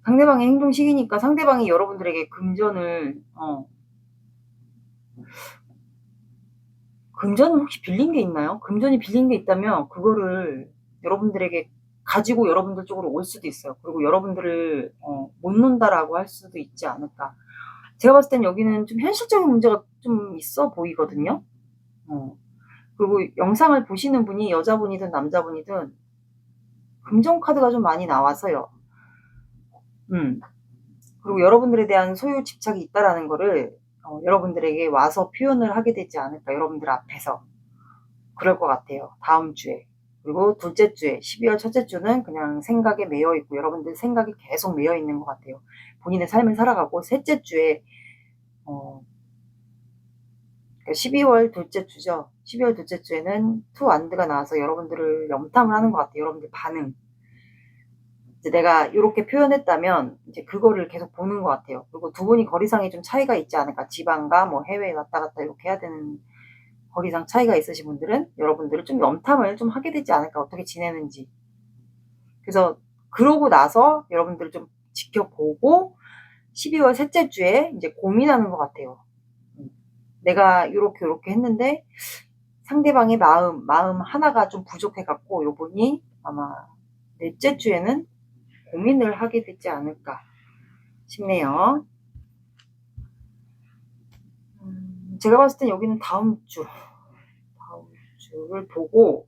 상대방의 행동 시기니까 상대방이 여러분들에게 금전을 금전은 혹시 빌린 게 있나요? 금전이 빌린 게 있다면 그거를 여러분들에게 가지고 여러분들 쪽으로 올 수도 있어요. 그리고 여러분들을 못 논다라고 할 수도 있지 않을까. 제가 봤을 땐 여기는 좀 현실적인 문제가 좀 있어 보이거든요. 그리고 영상을 보시는 분이 여자분이든 남자분이든 금전카드가 좀 많이 나와서요. 그리고 여러분들에 대한 소유 집착이 있다라는 거를 여러분들에게 와서 표현을 하게 되지 않을까. 여러분들 앞에서. 그럴 것 같아요. 다음 주에. 그리고 둘째 주에 12월 첫째 주는 그냥 생각에 매여 있고 여러분들 생각이 계속 매여 있는 것 같아요. 본인의 삶을 살아가고 셋째 주에 12월 둘째 주죠. 12월 둘째 주에는 투 완드가 나와서 여러분들을 염탐을 하는 것 같아요. 여러분들 반응. 이제 내가 이렇게 표현했다면 이제 그거를 계속 보는 것 같아요. 그리고 두 분이 거리상이 좀 차이가 있지 않을까. 지방과 뭐 해외에 왔다 갔다 이렇게 해야 되는 거리상 차이가 있으신 분들은 여러분들을 좀 염탐을 좀 하게 되지 않을까. 어떻게 지내는지. 그래서 그러고 나서 여러분들을 좀 지켜보고 12월 셋째 주에 이제 고민하는 것 같아요. 내가 이렇게 했는데 상대방의 마음 하나가 좀 부족해갖고 요분이 아마 넷째 주에는 고민을 하게 되지 않을까 싶네요. 제가 봤을 땐 여기는 다음 주를 보고,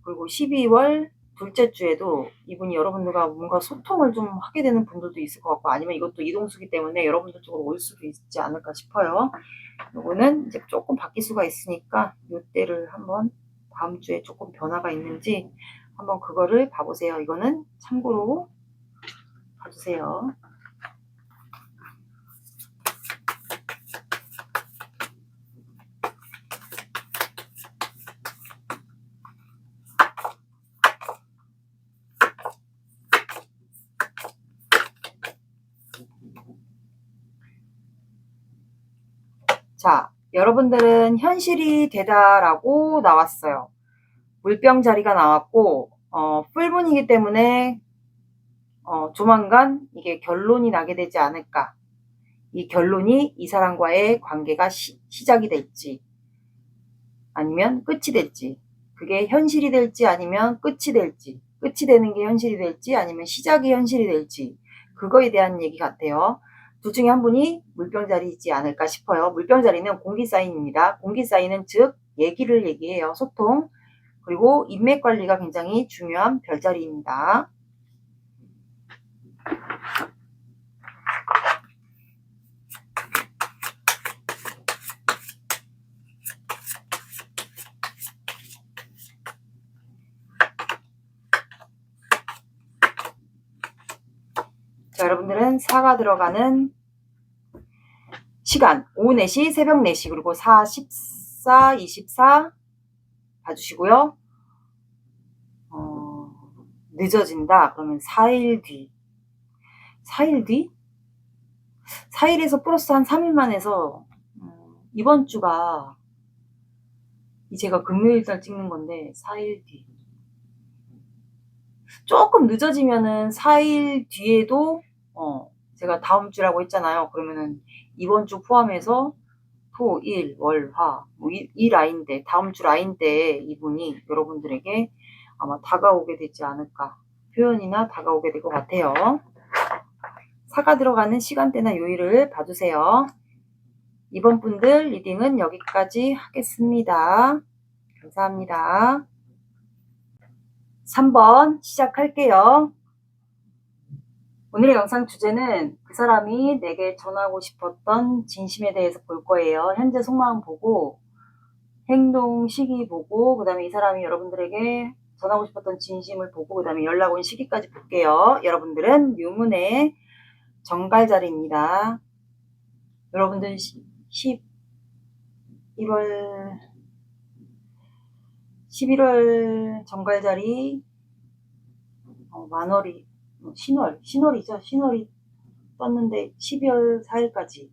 그리고 12월 둘째 주에도 이분이 여러분들과 뭔가 소통을 좀 하게 되는 분들도 있을 것 같고, 아니면 이것도 이동수기 때문에 여러분들 쪽으로 올 수도 있지 않을까 싶어요. 요거는 이제 조금 바뀔 수가 있으니까 요때를 한번 다음 주에 조금 변화가 있는지 한번 그거를 봐보세요. 이거는 참고로 봐주세요. 자, 여러분들은 현실이 되다라고 나왔어요. 물병 자리가 나왔고 풀분이기 때문에 조만간 이게 결론이 나게 되지 않을까. 이 결론이 이 사람과의 관계가 시작이 될지 아니면 끝이 될지, 그게 현실이 될지 아니면 끝이 될지, 끝이 되는 게 현실이 될지 아니면 시작이 현실이 될지, 그거에 대한 얘기 같아요. 둘 중에 한 분이 물병자리이지 않을까 싶어요. 물병자리는 공기사인입니다. 공기사인은 즉 얘기를 얘기해요. 소통. 그리고 인맥관리가 굉장히 중요한 별자리입니다. 자, 여러분들은 4가 들어가는 시간 오후 4시, 새벽 4시, 그리고 4, 14, 24 봐주시고요. 늦어진다. 그러면 4일 뒤. 4일 뒤? 4일에서 플러스 한 3일만 해서 이번 주가 제가 금요일날 찍는 건데 4일 뒤. 조금 늦어지면은 4일 뒤에도 제가 다음 주라고 했잖아요. 그러면은 이번 주 포함해서 토, 일, 월, 화, 뭐 이 라인대, 다음 주 라인대에 이분이 여러분들에게 아마 다가오게 되지 않을까. 표현이나 다가오게 될 것 같아요. 사가 들어가는 시간대나 요일을 봐주세요. 이번 분들 리딩은 여기까지 하겠습니다. 감사합니다. 3번 시작할게요. 오늘의 영상 주제는 그 사람이 내게 전하고 싶었던 진심에 대해서 볼 거예요. 현재 속마음 보고, 행동 시기 보고, 그 다음에 이 사람이 여러분들에게 전하고 싶었던 진심을 보고, 그 다음에 연락 온 시기까지 볼게요. 여러분들은 유문의 정갈자리입니다. 여러분들 11월 정갈자리 만월이 신월이죠. 신월이 떴는데 12월 4일까지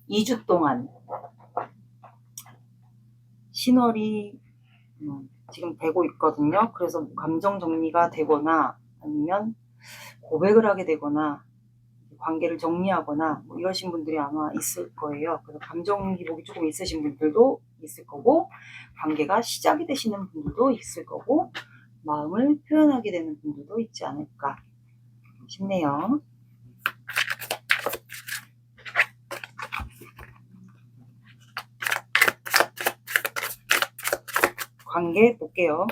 2주 동안 신월이 지금 되고 있거든요. 그래서 감정 정리가 되거나 아니면 고백을 하게 되거나 관계를 정리하거나 뭐 이러신 분들이 아마 있을 거예요. 그래서 감정 기복이 조금 있으신 분들도 있을 거고, 관계가 시작이 되시는 분들도 있을 거고, 마음을 표현하게 되는 분들도 있지 않을까 싶네요. 관계 볼게요.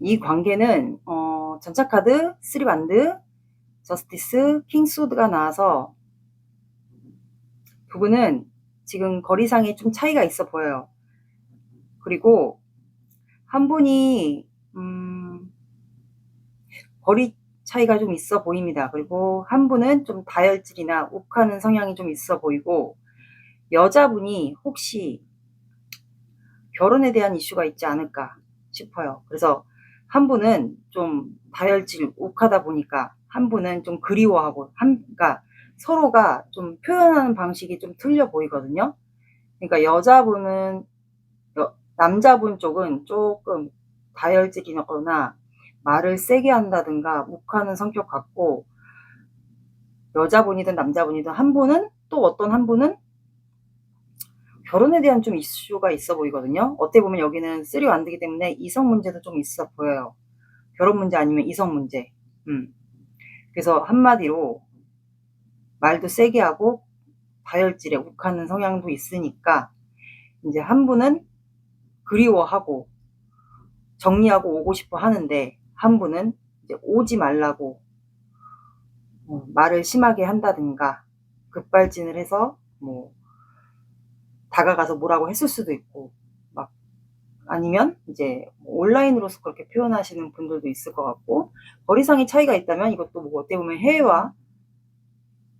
이 관계는 전차카드, 3반드, 저스티스, 킹스우드가 나와서 두 분은 지금 거리상에 좀 차이가 있어 보여요. 그리고 한 분이 거리 차이가 좀 있어 보입니다. 그리고 한 분은 좀 다혈질이나 욱하는 성향이 좀 있어 보이고, 여자분이 혹시 결혼에 대한 이슈가 있지 않을까 싶어요. 그래서 한 분은 좀 다혈질, 욱하다 보니까 한 분은 좀 그리워하고, 그러니까 서로가 좀 표현하는 방식이 좀 틀려 보이거든요. 그러니까 남자분 쪽은 조금 다혈질이거나 말을 세게 한다든가 욱하는 성격 같고, 여자분이든 남자분이든 한 분은 또 어떤 한 분은 결혼에 대한 좀 이슈가 있어 보이거든요. 어떻게 보면 여기는 3가 안 되기 때문에 이성 문제도 좀 있어 보여요. 결혼 문제 아니면 이성 문제. 그래서 한마디로 말도 세게 하고 다혈질에 욱하는 성향도 있으니까, 이제 한 분은 그리워하고 정리하고 오고 싶어 하는데, 한 분은 이제 오지 말라고 말을 심하게 한다든가 급발진을 해서 뭐 다가가서 뭐라고 했을 수도 있고, 막 아니면 이제 온라인으로서 그렇게 표현하시는 분들도 있을 것 같고, 거리상의 차이가 있다면 이것도 뭐 어떻게 보면 해외와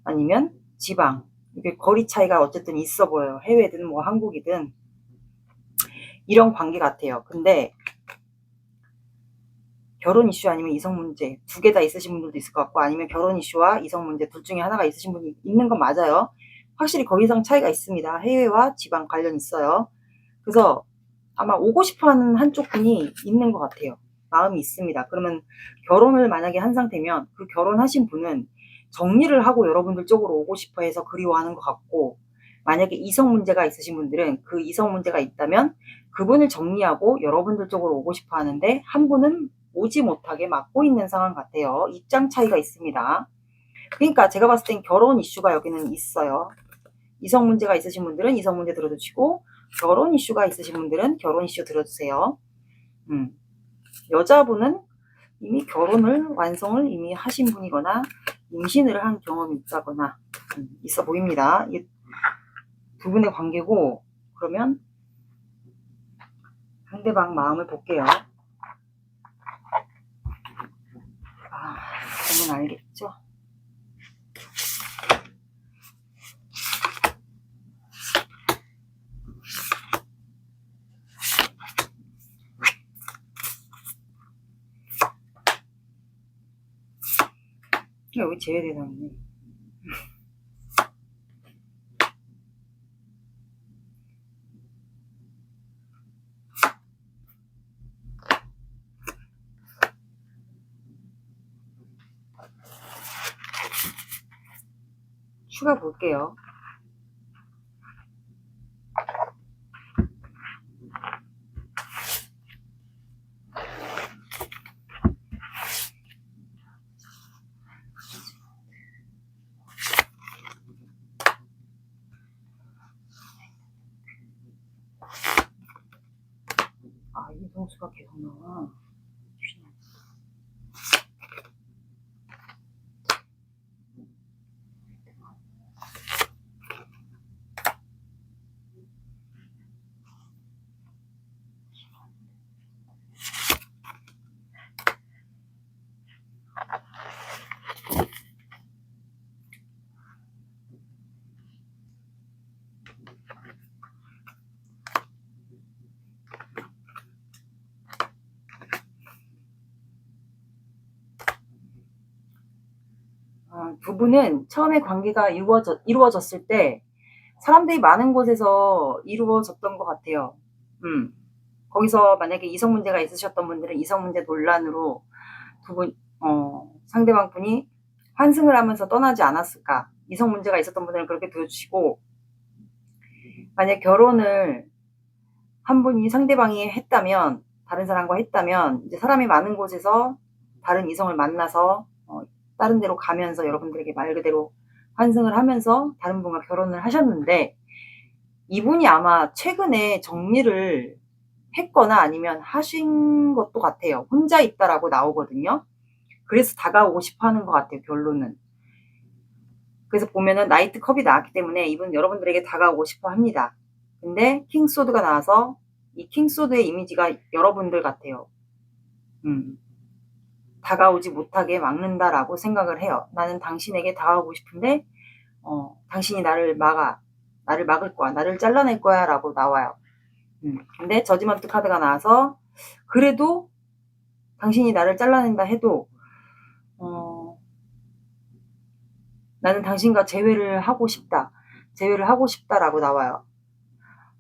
아니면 지방, 이게 거리 차이가 어쨌든 있어 보여요. 해외든 뭐 한국이든 이런 관계 같아요. 근데 결혼 이슈 아니면 이성 문제 두 개 다 있으신 분들도 있을 것 같고, 아니면 결혼 이슈와 이성 문제 둘 중에 하나가 있으신 분이 있는 건 맞아요. 확실히 거리상 차이가 있습니다. 해외와 지방 관련 있어요. 그래서 아마 오고 싶어하는 한쪽 분이 있는 것 같아요. 마음이 있습니다. 그러면 결혼을 만약에 한 상태면 그 결혼하신 분은 정리를 하고 여러분들 쪽으로 오고 싶어 해서 그리워하는 것 같고, 만약에 이성 문제가 있으신 분들은 그 이성 문제가 있다면 그분을 정리하고 여러분들 쪽으로 오고 싶어 하는데, 한 분은 오지 못하게 막고 있는 상황 같아요. 입장 차이가 있습니다. 그러니까 제가 봤을 땐 결혼 이슈가 여기는 있어요. 이성 문제가 있으신 분들은 이성 문제 들어주시고, 결혼 이슈가 있으신 분들은 결혼 이슈 들어주세요. 여자분은 이미 결혼을 완성을 이미 하신 분이거나 임신을 한 경험이 있다거나 있어 보입니다. 이 두 분의 관계고, 그러면 상대방 마음을 볼게요. 보면 알겠죠? 여기 제외대상이네. 추가 볼게요. 아, 이동수가 계속 나와. 두 분은 처음에 관계가 이루어졌을 때 사람들이 많은 곳에서 이루어졌던 것 같아요. 거기서 만약에 이성 문제가 있으셨던 분들은 이성 문제 논란으로 상대방 분이 환승을 하면서 떠나지 않았을까. 이성 문제가 있었던 분들은 그렇게 들어주시고, 만약 결혼을 한 분이 상대방이 했다면, 다른 사람과 했다면, 이제 사람이 많은 곳에서 다른 이성을 만나서 다른 데로 가면서 여러분들에게 말 그대로 환승을 하면서 다른 분과 결혼을 하셨는데, 이분이 아마 최근에 정리를 했거나 아니면 하신 것도 같아요. 혼자 있다라고 나오거든요. 그래서 다가오고 싶어 하는 것 같아요, 결론은. 그래서 보면은 나이트 컵이 나왔기 때문에 이분 여러분들에게 다가오고 싶어 합니다. 근데 킹소드가 나와서 이 킹소드의 이미지가 여러분들 같아요. 다가오지 못하게 막는다라고 생각을 해요. 나는 당신에게 다가오고 싶은데 당신이 나를 막을 거야, 나를 잘라낼 거야 라고 나와요. 근데 저지먼트 카드가 나와서 그래도 당신이 나를 잘라낸다 해도 나는 당신과 재회를 하고 싶다라고 나와요.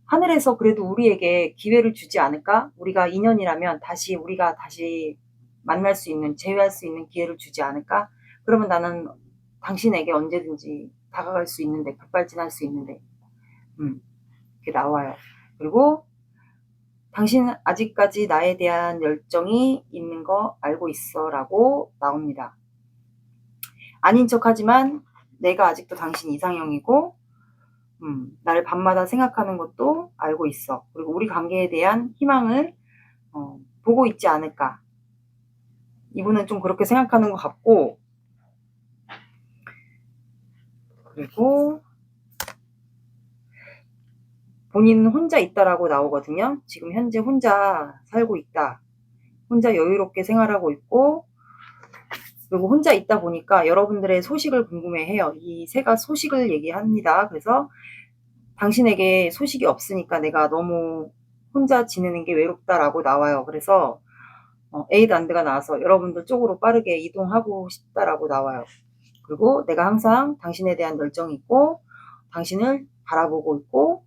하늘에서 그래도 우리에게 기회를 주지 않을까? 우리가 인연이라면 우리가 다시 만날 수 있는, 재회할 수 있는 기회를 주지 않을까? 그러면 나는 당신에게 언제든지 다가갈 수 있는데, 급발진할 수 있는데, 이렇게 나와요. 그리고 당신 아직까지 나에 대한 열정이 있는 거 알고 있어 라고 나옵니다. 아닌 척하지만 내가 아직도 당신 이상형이고 나를 밤마다 생각하는 것도 알고 있어. 그리고 우리 관계에 대한 희망을 보고 있지 않을까. 이분은 좀 그렇게 생각하는 것 같고, 그리고 본인은 혼자 있다라고 나오거든요. 지금 현재 혼자 살고 있다. 혼자 여유롭게 생활하고 있고, 그리고 혼자 있다 보니까 여러분들의 소식을 궁금해해요. 이 새가 소식을 얘기합니다. 그래서 당신에게 소식이 없으니까 내가 너무 혼자 지내는 게 외롭다라고 나와요. 그래서 에이드안드가 나와서 여러분들 쪽으로 빠르게 이동하고 싶다라고 나와요. 그리고 내가 항상 당신에 대한 열정이 있고 당신을 바라보고 있고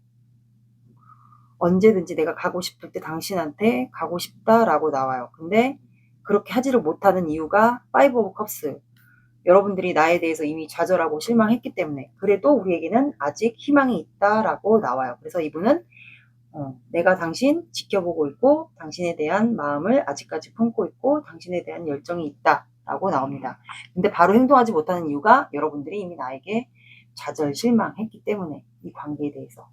언제든지 내가 가고 싶을 때 당신한테 가고 싶다라고 나와요. 근데 그렇게 하지를 못하는 이유가 5 오브 컵스. 여러분들이 나에 대해서 이미 좌절하고 실망했기 때문에. 그래도 우리에게는 아직 희망이 있다라고 나와요. 그래서 이분은 내가 당신 지켜보고 있고 당신에 대한 마음을 아직까지 품고 있고 당신에 대한 열정이 있다라고 나옵니다. 근데 바로 행동하지 못하는 이유가 여러분들이 이미 나에게 좌절, 실망했기 때문에 이 관계에 대해서.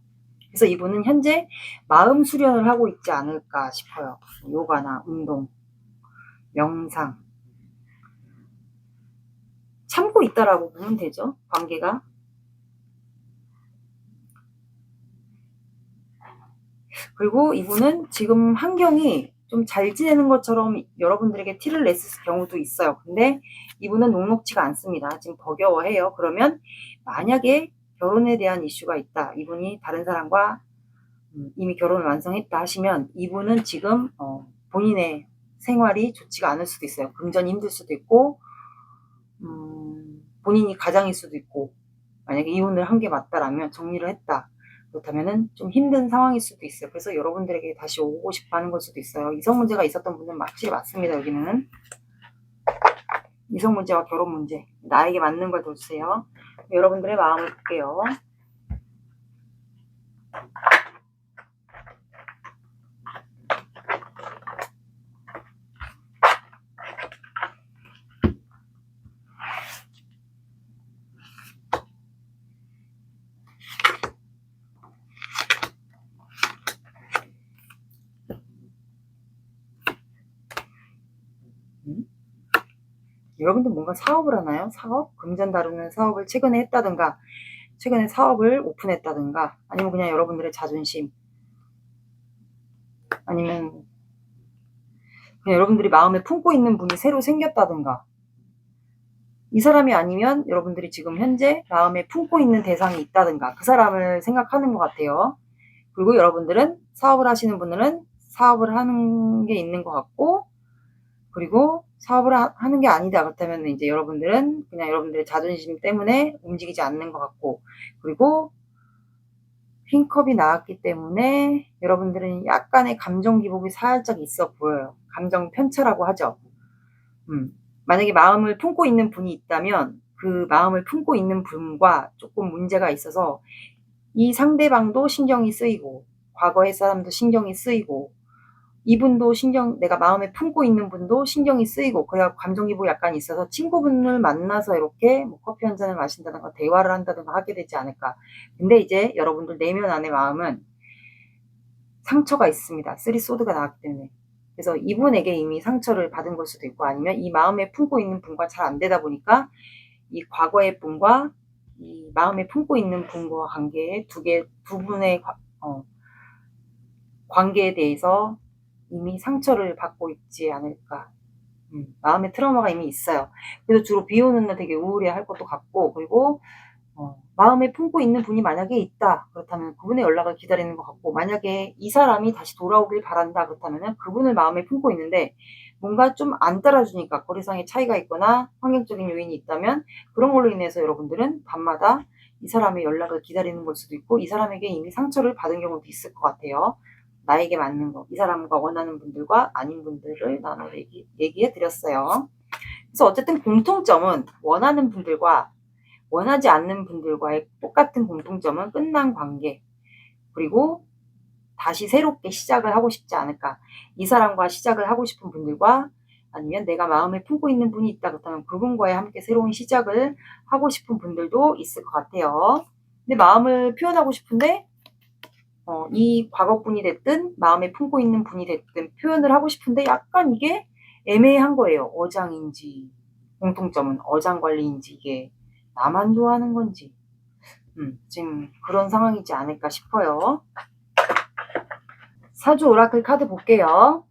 그래서 이분은 현재 마음 수련을 하고 있지 않을까 싶어요. 요가나 운동, 명상. 참고 있다라고 보면 되죠. 관계가. 그리고 이분은 지금 환경이 좀 잘 지내는 것처럼 여러분들에게 티를 냈을 경우도 있어요. 근데 이분은 녹록지가 않습니다. 지금 버겨워해요. 그러면 만약에 결혼에 대한 이슈가 있다. 이분이 다른 사람과 이미 결혼을 완성했다 하시면 이분은 지금 본인의 생활이 좋지가 않을 수도 있어요. 금전이 힘들 수도 있고 본인이 가장일 수도 있고, 만약에 이혼을 한 게 맞다라면 정리를 했다. 그렇다면은 좀 힘든 상황일 수도 있어요. 그래서 여러분들에게 다시 오고 싶어 하는 걸 수도 있어요. 이성 문제가 있었던 분들은 확실히 맞습니다. 여기는 이성 문제와 결혼 문제, 나에게 맞는 걸 둬주세요. 여러분들의 마음을 볼게요. 여러분들 뭔가 사업을 하나요? 사업? 금전 다루는 사업을 최근에 했다든가, 최근에 사업을 오픈했다든가, 아니면 그냥 여러분들의 자존심, 아니면 그냥 여러분들이 마음에 품고 있는 분이 새로 생겼다든가, 이 사람이 아니면 여러분들이 지금 현재 마음에 품고 있는 대상이 있다든가, 그 사람을 생각하는 것 같아요. 그리고 여러분들은 사업을 하시는 분들은 사업을 하는 게 있는 것 같고, 그리고 사업을 하는 게 아니다 그렇다면 이제 여러분들은 그냥 여러분들의 자존심 때문에 움직이지 않는 것 같고, 그리고 흰컵이 나왔기 때문에 여러분들은 약간의 감정 기복이 살짝 있어 보여요. 감정 편차라고 하죠. 만약에 마음을 품고 있는 분이 있다면 그 마음을 품고 있는 분과 조금 문제가 있어서 이 상대방도 신경이 쓰이고, 과거의 사람도 신경이 쓰이고, 이분도 내가 마음에 품고 있는 분도 신경이 쓰이고, 그래야 감정기복이 약간 있어서 친구분을 만나서 이렇게 뭐 커피 한 잔을 마신다든가 대화를 한다든가 하게 되지 않을까. 근데 이제 여러분들 내면 안의 마음은 상처가 있습니다. 쓰리 소드가 나왔기 때문에. 그래서 이분에게 이미 상처를 받은 걸 수도 있고, 아니면 이 마음에 품고 있는 분과 잘 안 되다 보니까 이 과거의 분과 이 마음에 품고 있는 분과 관계에 두 분의 관계에 대해서 이미 상처를 받고 있지 않을까. 마음의 트라우마가 이미 있어요. 그래서 주로 비 오는 날 되게 우울해할 것도 같고, 그리고 마음에 품고 있는 분이 만약에 있다 그렇다면 그분의 연락을 기다리는 것 같고, 만약에 이 사람이 다시 돌아오길 바란다 그렇다면 그분을 마음에 품고 있는데 뭔가 좀 안 따라주니까, 거리상의 차이가 있거나 환경적인 요인이 있다면 그런 걸로 인해서 여러분들은 밤마다 이 사람의 연락을 기다리는 걸 수도 있고, 이 사람에게 이미 상처를 받은 경우도 있을 것 같아요. 나에게 맞는 거, 이 사람과 원하는 분들과 아닌 분들을 나눠 얘기해 드렸어요. 그래서 어쨌든 공통점은 원하는 분들과 원하지 않는 분들과의 똑같은 공통점은 끝난 관계, 그리고 다시 새롭게 시작을 하고 싶지 않을까. 이 사람과 시작을 하고 싶은 분들과, 아니면 내가 마음에 품고 있는 분이 있다 그렇다면 그분과의 함께 새로운 시작을 하고 싶은 분들도 있을 것 같아요. 근데 마음을 표현하고 싶은데 이 과거분이 됐든 마음에 품고 있는 분이 됐든 표현을 하고 싶은데 약간 이게 애매한 거예요. 어장인지, 공통점은 어장관리인지, 이게 나만 좋아하는 건지, 지금 그런 상황이지 않을까 싶어요. 사주 오라클 카드 볼게요.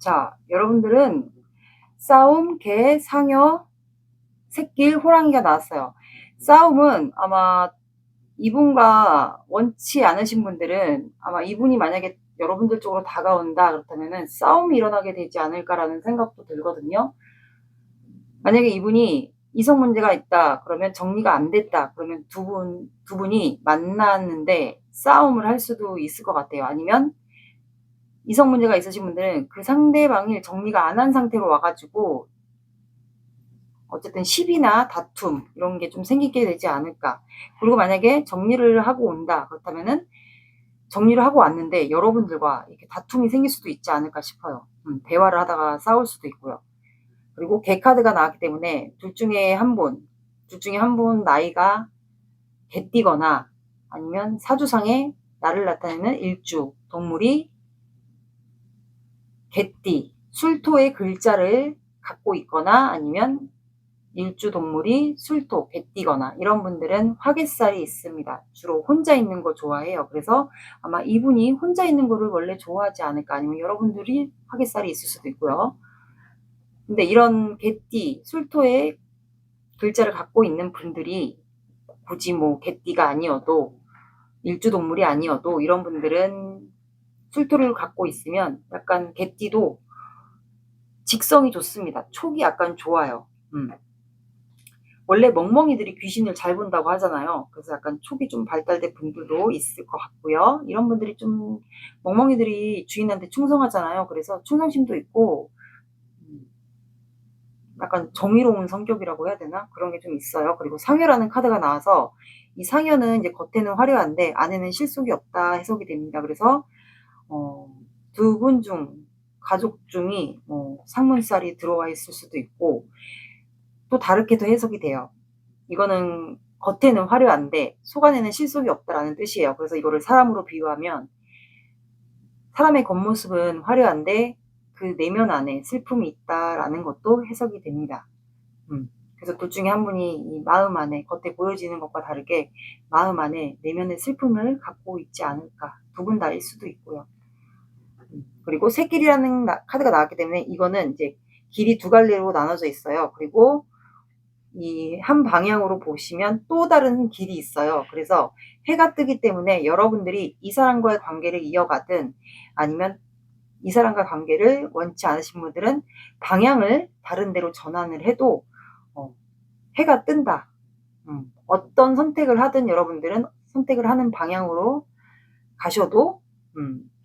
자, 여러분들은 싸움, 개, 상여, 새길, 호랑이가 나왔어요. 싸움은 아마 이분과 원치 않으신 분들은, 아마 이분이 만약에 여러분들 쪽으로 다가온다 그렇다면은 싸움이 일어나게 되지 않을까라는 생각도 들거든요. 만약에 이분이 이성 문제가 있다. 그러면 정리가 안 됐다. 그러면 두 분이 만났는데 싸움을 할 수도 있을 것 같아요. 아니면 이성 문제가 있으신 분들은 그 상대방이 정리가 안 한 상태로 와가지고 어쨌든 시비나 다툼 이런 게 좀 생기게 되지 않을까. 그리고 만약에 정리를 하고 온다. 그렇다면은 정리를 하고 왔는데 여러분들과 이렇게 다툼이 생길 수도 있지 않을까 싶어요. 대화를 하다가 싸울 수도 있고요. 그리고 개 카드가 나왔기 때문에 둘 중에 한 분 나이가 개띠거나 아니면 사주상에 나를 나타내는 일주 동물이 개띠, 술토의 글자를 갖고 있거나 아니면 일주 동물이 술토, 개띠거나 이런 분들은 화개살이 있습니다. 주로 혼자 있는 거 좋아해요. 그래서 아마 이분이 혼자 있는 거를 원래 좋아하지 않을까. 아니면 여러분들이 화개살이 있을 수도 있고요. 근데 이런 개띠, 술토의 글자를 갖고 있는 분들이 굳이 뭐 개띠가 아니어도 일주 동물이 아니어도 이런 분들은 술토를 갖고 있으면 약간 개띠도 직성이 좋습니다. 촉이 약간 좋아요. 원래 멍멍이들이 귀신을 잘 본다고 하잖아요. 그래서 약간 촉이 좀 발달된 분들도 있을 것 같고요. 이런 분들이 좀 멍멍이들이 주인한테 충성하잖아요. 그래서 충성심도 있고 약간 정의로운 성격이라고 해야 되나? 그런 게 좀 있어요. 그리고 상여라는 카드가 나와서 이 상여는 이제 겉에는 화려한데 안에는 실속이 없다 해석이 됩니다. 그래서 두 분 중 가족 중이 상문살이 들어와 있을 수도 있고 또 다르게도 해석이 돼요. 이거는 겉에는 화려한데 속 안에는 실속이 없다라는 뜻이에요. 그래서 이거를 사람으로 비유하면 사람의 겉모습은 화려한데 그 내면 안에 슬픔이 있다라는 것도 해석이 됩니다. 그래서 둘 중에 한 분이 이 마음 안에 겉에 보여지는 것과 다르게 마음 안에 내면의 슬픔을 갖고 있지 않을까. 두 분 다일 수도 있고요. 그리고 새길이라는 카드가 나왔기 때문에 이거는 이제 길이 두 갈래로 나눠져 있어요. 그리고 이 한 방향으로 보시면 또 다른 길이 있어요. 그래서 해가 뜨기 때문에 여러분들이 이 사람과의 관계를 이어가든 아니면 이 사람과 관계를 원치 않으신 분들은 방향을 다른 데로 전환을 해도 해가 뜬다. 어떤 선택을 하든 여러분들은 선택을 하는 방향으로 가셔도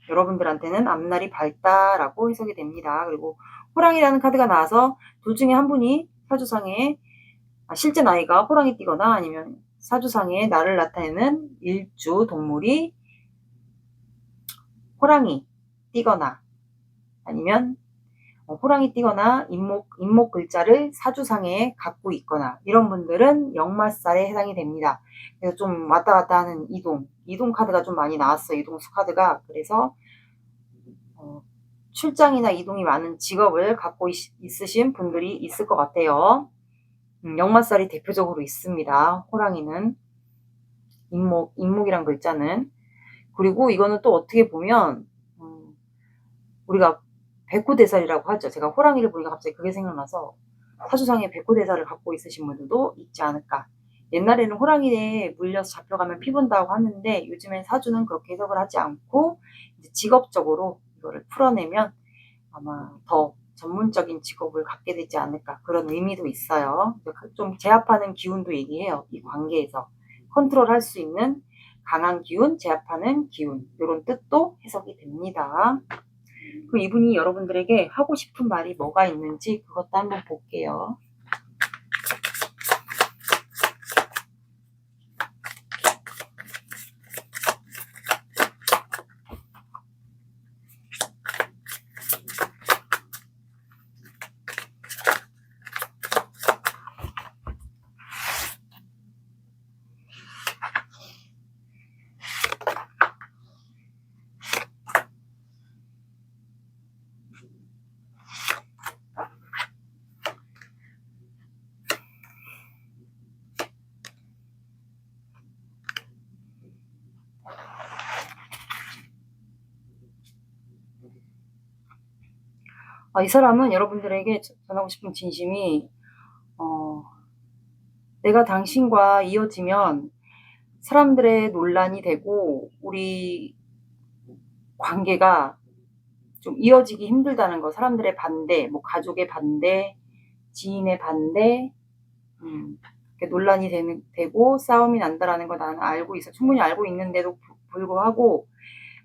여러분들한테는 앞날이 밝다라고 해석이 됩니다. 그리고 호랑이라는 카드가 나와서 둘 중에 한 분이 사주상에 실제 나이가 호랑이 띠거나 아니면 사주상에 나를 나타내는 일주 동물이 호랑이 띠거나 아니면 호랑이 띠거나 임목 글자를 사주상에 갖고 있거나 이런 분들은 역마살에 해당이 됩니다. 그래서 좀 왔다 갔다 하는 이동 카드가 좀 많이 나왔어요. 이동수 카드가. 그래서 출장이나 이동이 많은 직업을 갖고 있으신 분들이 있을 것 같아요. 역마살이 대표적으로 있습니다. 호랑이는 임목이란 글자는. 그리고 이거는 또 어떻게 보면 우리가 백호대살이라고 하죠. 제가 호랑이를 보니까 갑자기 그게 생각나서 사주상에 백호대살을 갖고 있으신 분들도 있지 않을까. 옛날에는 호랑이에 물려서 잡혀가면 피 본다고 하는데 요즘엔 사주는 그렇게 해석을 하지 않고 이제 직업적으로 이거를 풀어내면 아마 더 전문적인 직업을 갖게 되지 않을까 그런 의미도 있어요. 좀 제압하는 기운도 얘기해요. 이 관계에서 컨트롤할 수 있는 강한 기운, 제압하는 기운 이런 뜻도 해석이 됩니다. 그 이분이 여러분들에게 하고 싶은 말이 뭐가 있는지 그것도 한번 볼게요. 이 사람은 여러분들에게 전하고 싶은 진심이 내가 당신과 이어지면 사람들의 논란이 되고 우리 관계가 좀 이어지기 힘들다는 거. 사람들의 반대, 뭐 가족의 반대, 지인의 반대, 논란이 되고 싸움이 난다라는 거 나는 알고 있어. 충분히 알고 있는데도 불구하고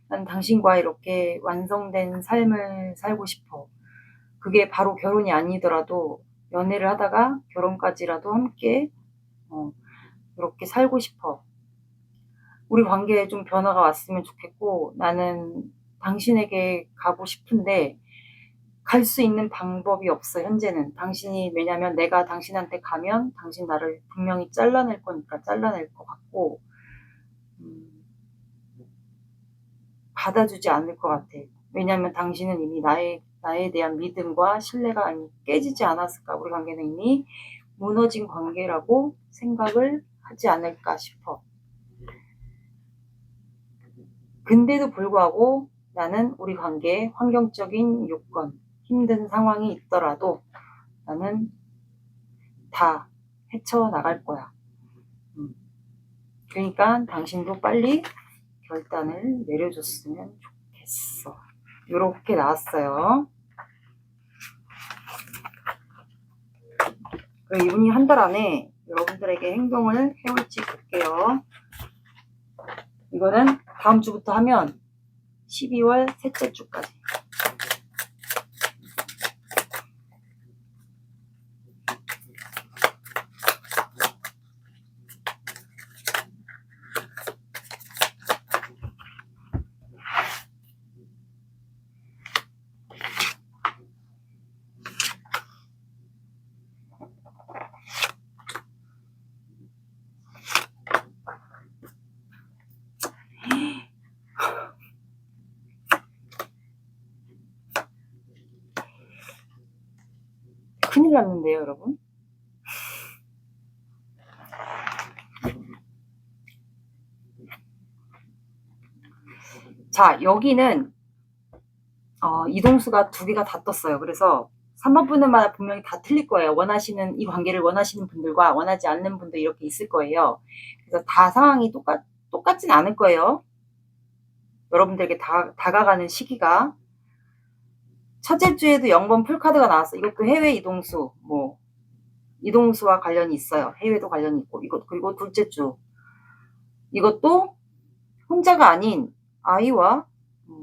난 당신과 이렇게 완성된 삶을 살고 싶어. 그게 바로 결혼이 아니더라도 연애를 하다가 결혼까지라도 함께 이렇게 살고 싶어. 우리 관계에 좀 변화가 왔으면 좋겠고 나는 당신에게 가고 싶은데 갈 수 있는 방법이 없어 현재는. 왜냐면 내가 당신한테 가면 당신 나를 분명히 잘라낼 거니까 잘라낼 것 같고 받아주지 않을 것 같아. 왜냐면 당신은 이미 나에 대한 믿음과 신뢰가 깨지지 않았을까. 우리 관계는 이미 무너진 관계라고 생각을 하지 않을까 싶어. 근데도 불구하고 나는 우리 관계에 환경적인 요건, 힘든 상황이 있더라도 나는 다 헤쳐나갈 거야. 그러니까 당신도 빨리 결단을 내려줬으면 좋겠어. 이렇게 나왔어요. 그럼 이분이 한 달 안에 여러분들에게 행동을 해올지 볼게요. 이거는 다음 주부터 하면 12월 셋째 주까지. 큰일 났는데요, 여러분. 자, 여기는 이동수가 두 개가 다 떴어요. 그래서 3번 분들마다 분명히 다 틀릴 거예요. 이 관계를 원하시는 분들과 원하지 않는 분들 이렇게 있을 거예요. 그래서 다 상황이 똑같진 않을 거예요. 여러분들에게 다가가는 시기가. 첫째 주에도 0번 풀카드가 나왔어. 이것도 해외 이동수, 이동수와 관련이 있어요. 해외도 관련이 있고. 그리고 둘째 주. 이것도 혼자가 아닌 아이와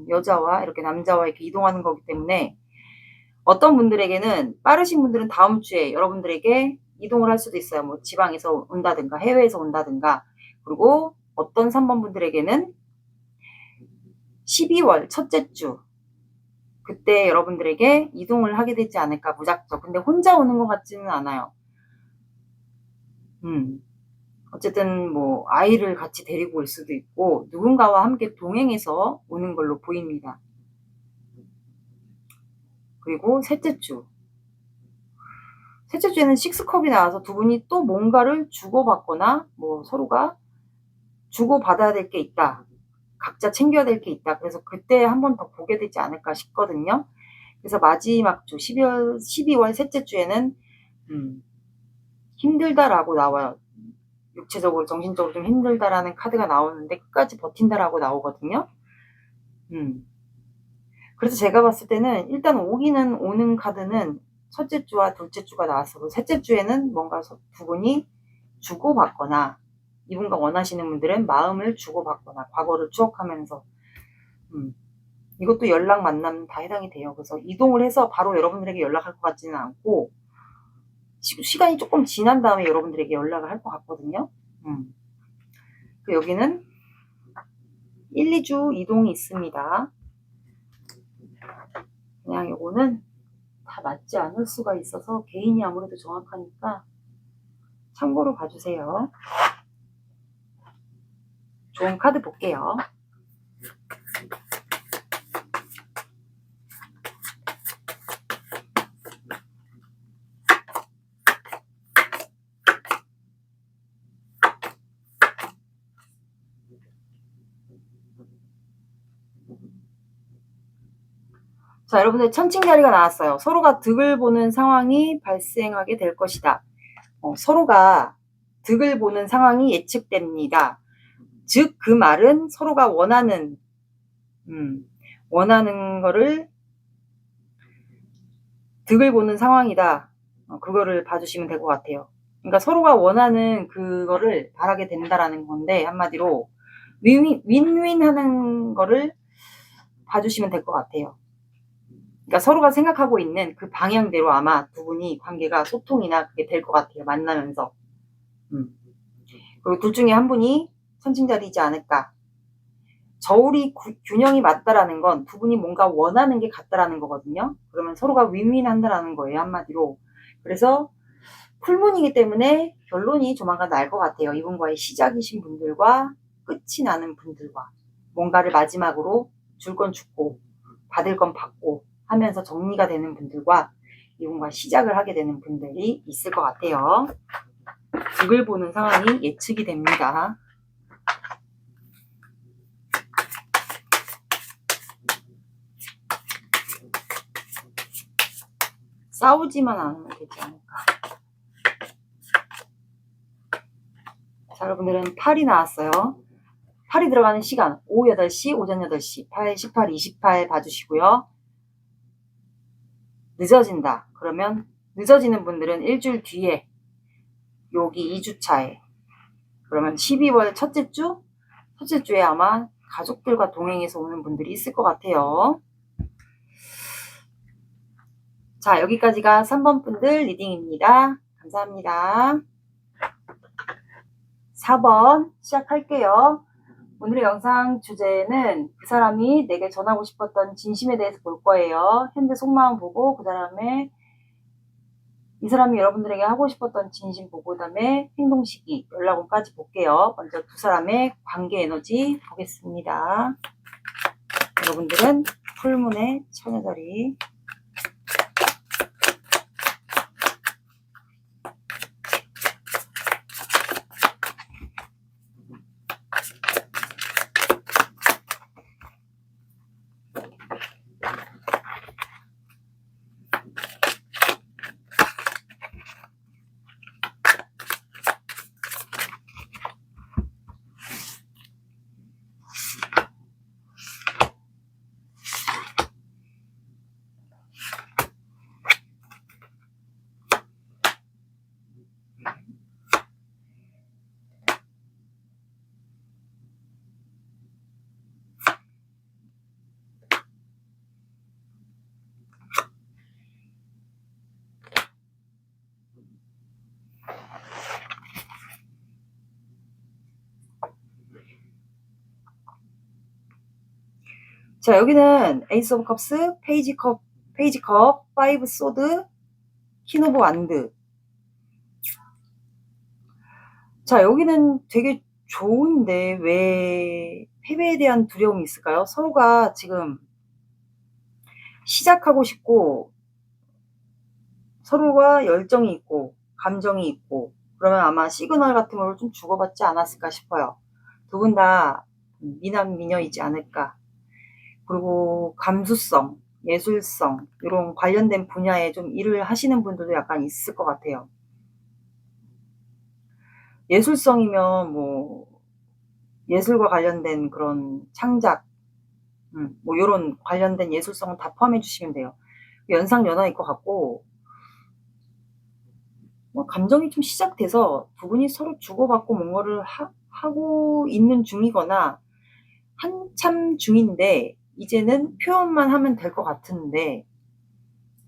여자와 이렇게 남자와 이렇게 이동하는 거기 때문에 어떤 분들에게는 빠르신 분들은 다음 주에 여러분들에게 이동을 할 수도 있어요. 지방에서 온다든가 해외에서 온다든가. 그리고 어떤 3번 분들에게는 12월 첫째 주 그때 여러분들에게 이동을 하게 되지 않을까 무작정. 근데 혼자 오는 것 같지는 않아요. 어쨌든 아이를 같이 데리고 올 수도 있고 누군가와 함께 동행해서 오는 걸로 보입니다. 그리고 셋째 주에는 6컵이 나와서 두 분이 또 뭔가를 주고받거나 서로가 주고받아야 될 게 있다. 각자 챙겨야 될 게 있다. 그래서 그때 한 번 더 보게 되지 않을까 싶거든요. 그래서 마지막 주 12월 셋째 주에는 힘들다라고 나와요. 육체적으로 정신적으로 좀 힘들다라는 카드가 나오는데 끝까지 버틴다라고 나오거든요. 그래서 제가 봤을 때는 일단 오기는 오는 카드는 첫째 주와 둘째 주가 나왔어도 셋째 주에는 뭔가 두 분이 주고받거나 이분과 원하시는 분들은 마음을 주고받거나 과거를 추억하면서 이것도 연락 만남 다 해당이 돼요. 그래서 이동을 해서 바로 여러분들에게 연락할 것 같지는 않고 시간이 조금 지난 다음에 여러분들에게 연락을 할 것 같거든요. 여기는 1, 2주 이동이 있습니다. 그냥 요거는 다 맞지 않을 수가 있어서 개인이 아무래도 정확하니까 참고로 봐주세요. 좋은 카드 볼게요. 자, 여러분들 천칭자리가 나왔어요. 서로가 득을 보는 상황이 발생하게 될 것이다. 서로가 득을 보는 상황이 예측됩니다. 즉, 그 말은 서로가 원하는 거를 득을 보는 상황이다. 그거를 봐주시면 될 것 같아요. 그러니까 서로가 원하는 그거를 바라게 된다라는 건데, 한마디로 윈윈 하는 거를 봐주시면 될 것 같아요. 그러니까 서로가 생각하고 있는 그 방향대로 아마 두 분이 관계가 소통이나 그게 될 것 같아요. 만나면서. 그리고 둘 중에 한 분이 선친자리이지 않을까. 저울이 균형이 맞다라는 건 두 분이 뭔가 원하는 게 같다라는 거거든요. 그러면 서로가 윈윈한다라는 거예요. 한마디로. 그래서 풀문이기 때문에 결론이 조만간 날 것 같아요. 이분과의 시작이신 분들과 끝이 나는 분들과 뭔가를 마지막으로 줄 건 주고 받을 건 받고 하면서 정리가 되는 분들과 이분과 시작을 하게 되는 분들이 있을 것 같아요. 득을 보는 상황이 예측이 됩니다. 싸우지만 않으면 되지 않을까. 자, 여러분들은 8이 나왔어요. 8이 들어가는 시간 오후 8시, 오전 8시, 8, 18, 28 봐주시고요. 늦어진다. 그러면 늦어지는 분들은 일주일 뒤에 여기 2주차에 그러면 12월 첫째 주에 아마 가족들과 동행해서 오는 분들이 있을 것 같아요. 자, 여기까지가 3번 분들 리딩입니다. 감사합니다. 4번 시작할게요. 오늘의 영상 주제는 그 사람이 내게 전하고 싶었던 진심에 대해서 볼 거예요. 현재 속마음 보고 그 다음에 이 사람이 여러분들에게 하고 싶었던 진심 보고 그 다음에 행동 시기, 연락원까지 볼게요. 먼저 두 사람의 관계 에너지 보겠습니다. 여러분들은 풀문의 처녀자리 자, 여기는 에이스 오브 컵스, 페이지 컵, 파이브 소드, 퀸 오브 완드. 자, 여기는 되게 좋은데 왜 패배에 대한 두려움이 있을까요? 서로가 지금 시작하고 싶고 서로가 열정이 있고 감정이 있고 그러면 아마 시그널 같은 걸 좀 주고받지 않았을까 싶어요. 두 분 다 미남 미녀이지 않을까. 그리고 감수성, 예술성 이런 관련된 분야에 좀 일을 하시는 분들도 약간 있을 것 같아요. 예술성이면 뭐 예술과 관련된 그런 창작 뭐 이런 관련된 예술성은 다 포함해 주시면 돼요. 연상연하일 것 같고 뭐 감정이 좀 시작돼서 두 분이 서로 주고받고 뭔가를 하고 있는 중이거나 한참 중인데 이제는 표현만 하면 될 것 같은데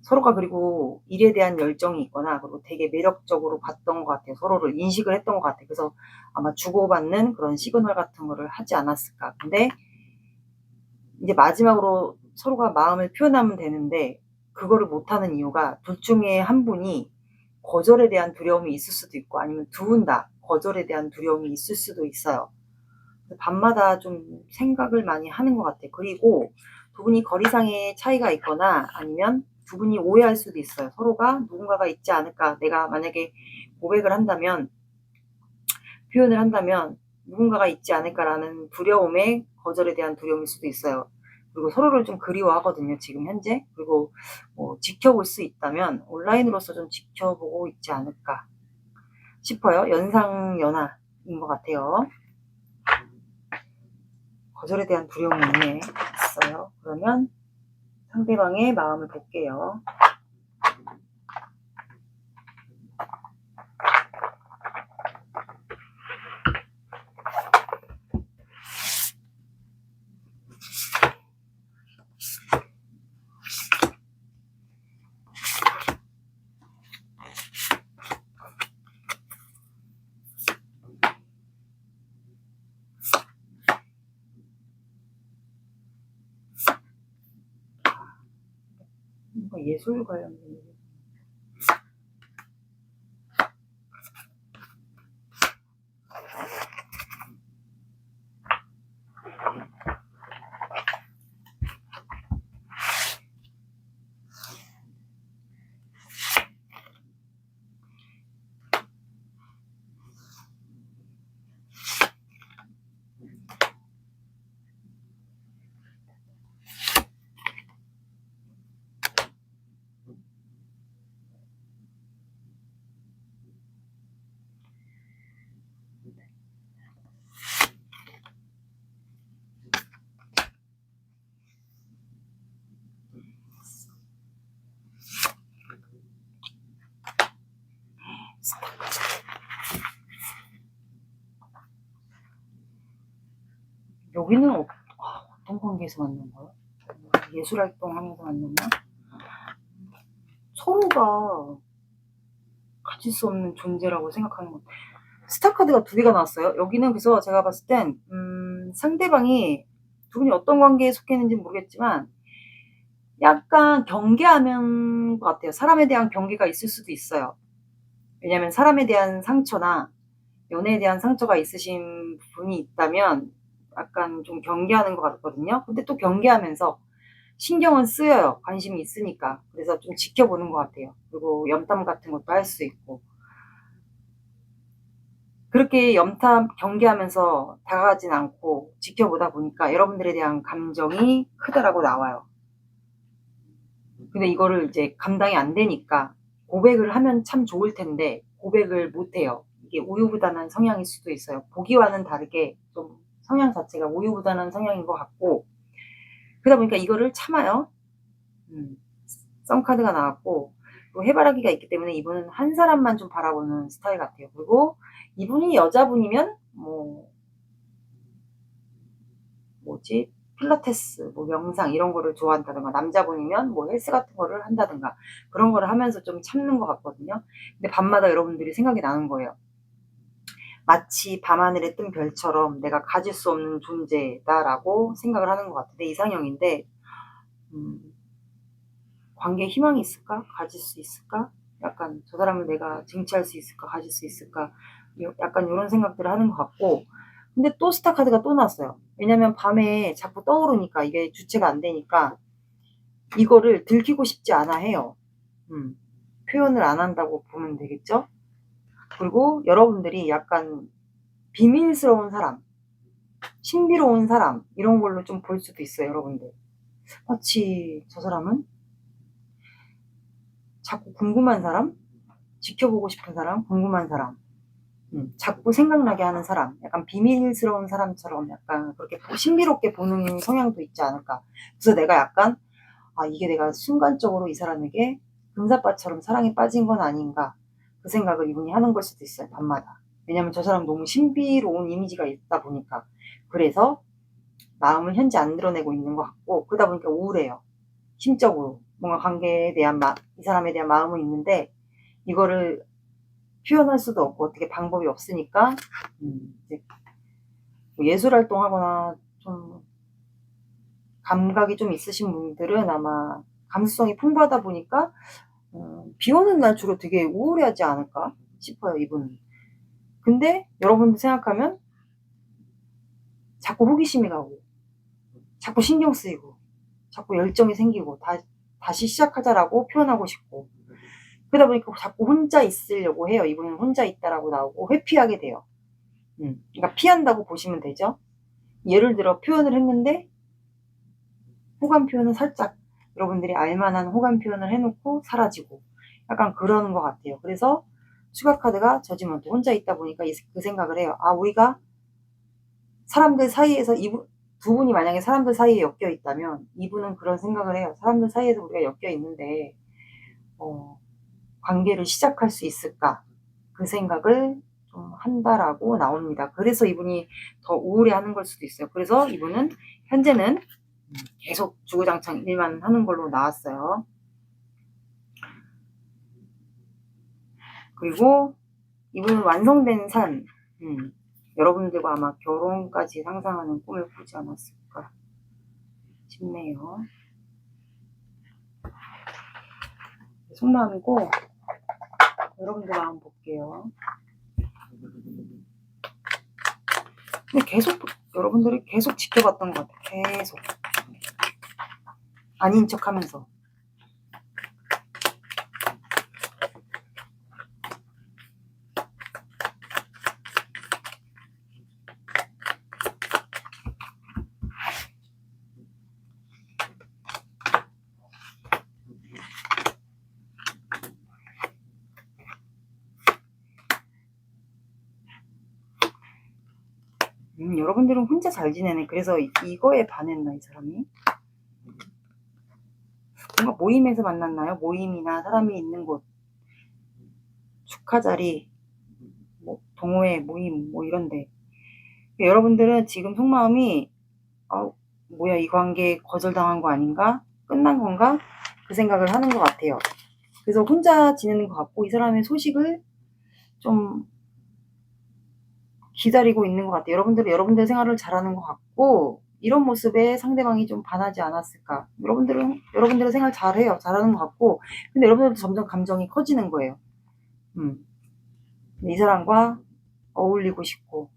서로가 그리고 일에 대한 열정이 있거나 그리고 되게 매력적으로 봤던 것 같아요. 서로를 인식을 했던 것 같아요. 그래서 아마 주고받는 그런 시그널 같은 거를 하지 않았을까. 근데 이제 마지막으로 서로가 마음을 표현하면 되는데 그거를 못하는 이유가 둘 중에 한 분이 거절에 대한 두려움이 있을 수도 있고 아니면 두 분 다 거절에 대한 두려움이 있을 수도 있어요. 밤마다 좀 생각을 많이 하는 것 같아요. 그리고 두 분이 거리상의 차이가 있거나 아니면 두 분이 오해할 수도 있어요. 서로가 누군가가 있지 않을까. 내가 만약에 고백을 한다면 표현을 한다면 누군가가 있지 않을까라는 두려움에 거절에 대한 두려움일 수도 있어요. 그리고 서로를 좀 그리워하거든요. 지금 현재. 그리고 뭐 지켜볼 수 있다면 온라인으로서 좀 지켜보고 있지 않을까 싶어요. 연상연하인 것 같아요. 거절에 대한 두려움이 있어요. 그러면 상대방의 마음을 볼게요. 뭔가 예술 관련된 일. 여기는 어떤 관계에서 만난 거야? 예술 활동하면서 만났나? 서로가 가질 수 없는 존재라고 생각하는 것. 스타 카드가 두 개가 나왔어요. 여기는 그래서 제가 봤을 땐 상대방이 두 분이 어떤 관계에 속해 있는지는 모르겠지만 약간 경계하는 것 같아요. 사람에 대한 경계가 있을 수도 있어요. 왜냐면 사람에 대한 상처나 연애에 대한 상처가 있으신 분이 있다면 약간 좀 경계하는 것 같거든요. 근데 또 경계하면서 신경은 쓰여요. 관심이 있으니까. 그래서 좀 지켜보는 것 같아요. 그리고 염탐 같은 것도 할 수 있고. 그렇게 염탐, 경계하면서 다가가진 않고 지켜보다 보니까 여러분들에 대한 감정이 크다라고 나와요. 근데 이거를 이제 감당이 안 되니까 고백을 하면 참 좋을 텐데 고백을 못 해요. 이게 우유부단한 성향일 수도 있어요. 보기와는 다르게 좀 성향 자체가 우유부단한 성향인 것 같고, 그러다 보니까 이거를 참아요. 썸카드가 나왔고, 또 해바라기가 있기 때문에 이분은 한 사람만 좀 바라보는 스타일 같아요. 그리고 이분이 여자분이면 뭐지? 필라테스, 뭐 명상 이런 거를 좋아한다든가, 남자분이면 뭐 헬스 같은 거를 한다든가, 그런 거를 하면서 좀 참는 것 같거든요. 근데 밤마다 여러분들이 생각이 나는 거예요. 마치 밤하늘에 뜬 별처럼 내가 가질 수 없는 존재다라고 생각을 하는 것 같은데, 이상형인데 관계에 희망이 있을까? 가질 수 있을까? 약간 저 사람을 내가 쟁취할 수 있을까? 가질 수 있을까? 약간 이런 생각들을 하는 것 같고, 근데 또 스타 카드가 또 나왔어요. 왜냐면 밤에 자꾸 떠오르니까 이게 주체가 안 되니까 이거를 들키고 싶지 않아 해요. 표현을 안 한다고 보면 되겠죠? 그리고 여러분들이 약간 비밀스러운 사람, 신비로운 사람, 이런 걸로 좀 볼 수도 있어요, 여러분들. 마치 저 사람은 자꾸 궁금한 사람, 지켜보고 싶은 사람, 궁금한 사람, 자꾸 생각나게 하는 사람, 약간 비밀스러운 사람처럼 약간 그렇게 신비롭게 보는 성향도 있지 않을까. 그래서 내가 약간, 이게 내가 순간적으로 이 사람에게 금사빠처럼 사랑에 빠진 건 아닌가, 그 생각을 이분이 하는 걸 수도 있어요, 밤마다. 왜냐면 저 사람 너무 신비로운 이미지가 있다 보니까. 그래서 마음을 현재 안 드러내고 있는 것 같고, 그러다 보니까 우울해요. 심적으로. 뭔가 관계에 대한 이 사람에 대한 마음은 있는데 이거를 표현할 수도 없고 어떻게 방법이 없으니까 이제 뭐 예술 활동하거나 좀 감각이 좀 있으신 분들은 아마 감수성이 풍부하다 보니까 비 오는 날 주로 되게 우울해하지 않을까 싶어요, 이분은. 근데 여러분들 생각하면 자꾸 호기심이 가고 자꾸 신경 쓰이고 자꾸 열정이 생기고 다시 시작하자라고 표현하고 싶고, 그러다 보니까 자꾸 혼자 있으려고 해요. 이분은 혼자 있다라고 나오고 회피하게 돼요. 그러니까 피한다고 보시면 되죠. 예를 들어 표현을 했는데 호감 표현은 살짝 여러분들이 알만한 호감 표현을 해놓고 사라지고 약간 그러는 것 같아요. 그래서 추가 카드가 저지먼트, 혼자 있다 보니까 그 생각을 해요. 우리가 사람들 사이에서 두 분이 만약에 사람들 사이에 엮여 있다면 이분은 그런 생각을 해요. 사람들 사이에서 우리가 엮여 있는데 관계를 시작할 수 있을까? 그 생각을 좀 한다라고 나옵니다. 그래서 이분이 더 우울해하는 걸 수도 있어요. 그래서 이분은 현재는 계속 주구장창 일만 하는 걸로 나왔어요. 그리고 이분은 완성된 삶, 여러분들과 아마 결혼까지 상상하는 꿈을 꾸지 않았을까 싶네요. 속마음이고, 여러분들 마음 볼게요. 근데 계속 여러분들이 계속 지켜봤던 것 같아요. 계속 아닌 척하면서. 여러분들은 혼자 잘 지내네. 그래서 이거에 반했나, 이 사람이? 뭔가 모임에서 만났나요? 모임이나 사람이 있는 곳, 축하 자리, 뭐 동호회 모임 뭐 이런데. 여러분들은 지금 속마음이 뭐야, 이 관계 거절당한 거 아닌가? 끝난 건가? 그 생각을 하는 것 같아요. 그래서 혼자 지내는 것 같고, 이 사람의 소식을 좀 기다리고 있는 것 같아요. 여러분들은 여러분들 생활을 잘하는 것 같고, 이런 모습에 상대방이 좀 반하지 않았을까. 여러분들은 생활 잘해요. 잘하는 것 같고, 근데 여러분들도 점점 감정이 커지는 거예요. 이 사람과 어울리고 싶고,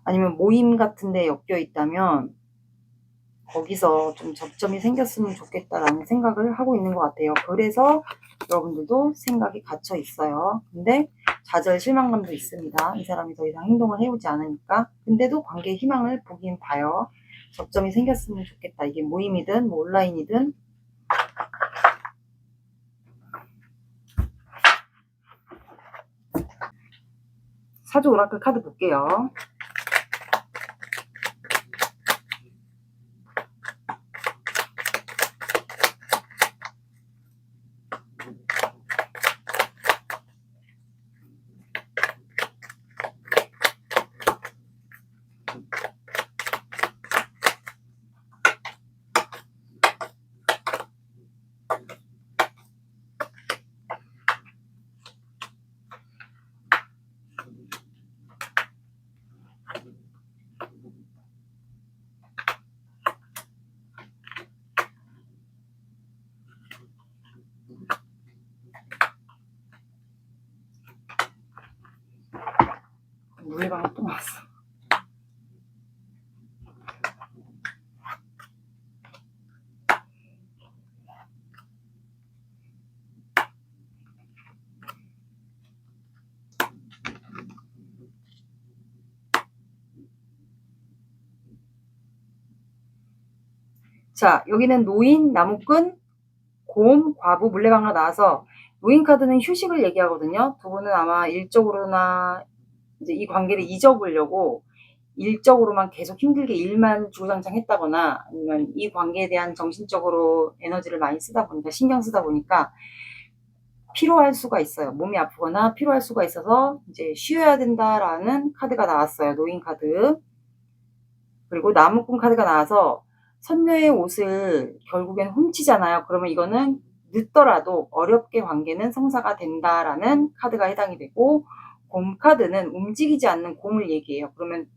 아니면 모임 같은 데 엮여 있다면 거기서 좀 접점이 생겼으면 좋겠다라는 생각을 하고 있는 것 같아요. 그래서 여러분들도 생각이 갇혀 있어요. 근데 좌절 실망감도 있습니다. 이 사람이 더 이상 행동을 해오지 않으니까. 근데도 관계에 희망을 보긴 봐요. 접점이 생겼으면 좋겠다. 이게 모임이든 뭐 온라인이든. 사주 오라클 카드 볼게요. 물레방아 또 나왔어. 자, 여기는 노인, 나무꾼, 곰, 과부, 물레방아 나와서, 노인 카드는 휴식을 얘기하거든요. 두 분은 아마 일적으로나 이제 이 관계를 잊어보려고 일적으로만 계속 힘들게 일만 주구장창 했다거나, 아니면 이 관계에 대한 정신적으로 에너지를 많이 쓰다 보니까, 신경 쓰다 보니까 피로할 수가 있어요. 몸이 아프거나 피로할 수가 있어서 이제 쉬어야 된다라는 카드가 나왔어요. 노인 카드. 그리고 나무꾼 카드가 나와서, 선녀의 옷을 결국엔 훔치잖아요. 그러면 이거는 늦더라도 어렵게 관계는 성사가 된다라는 카드가 해당이 되고, 곰 카드는 움직이지 않는 곰을 얘기해요. 그러면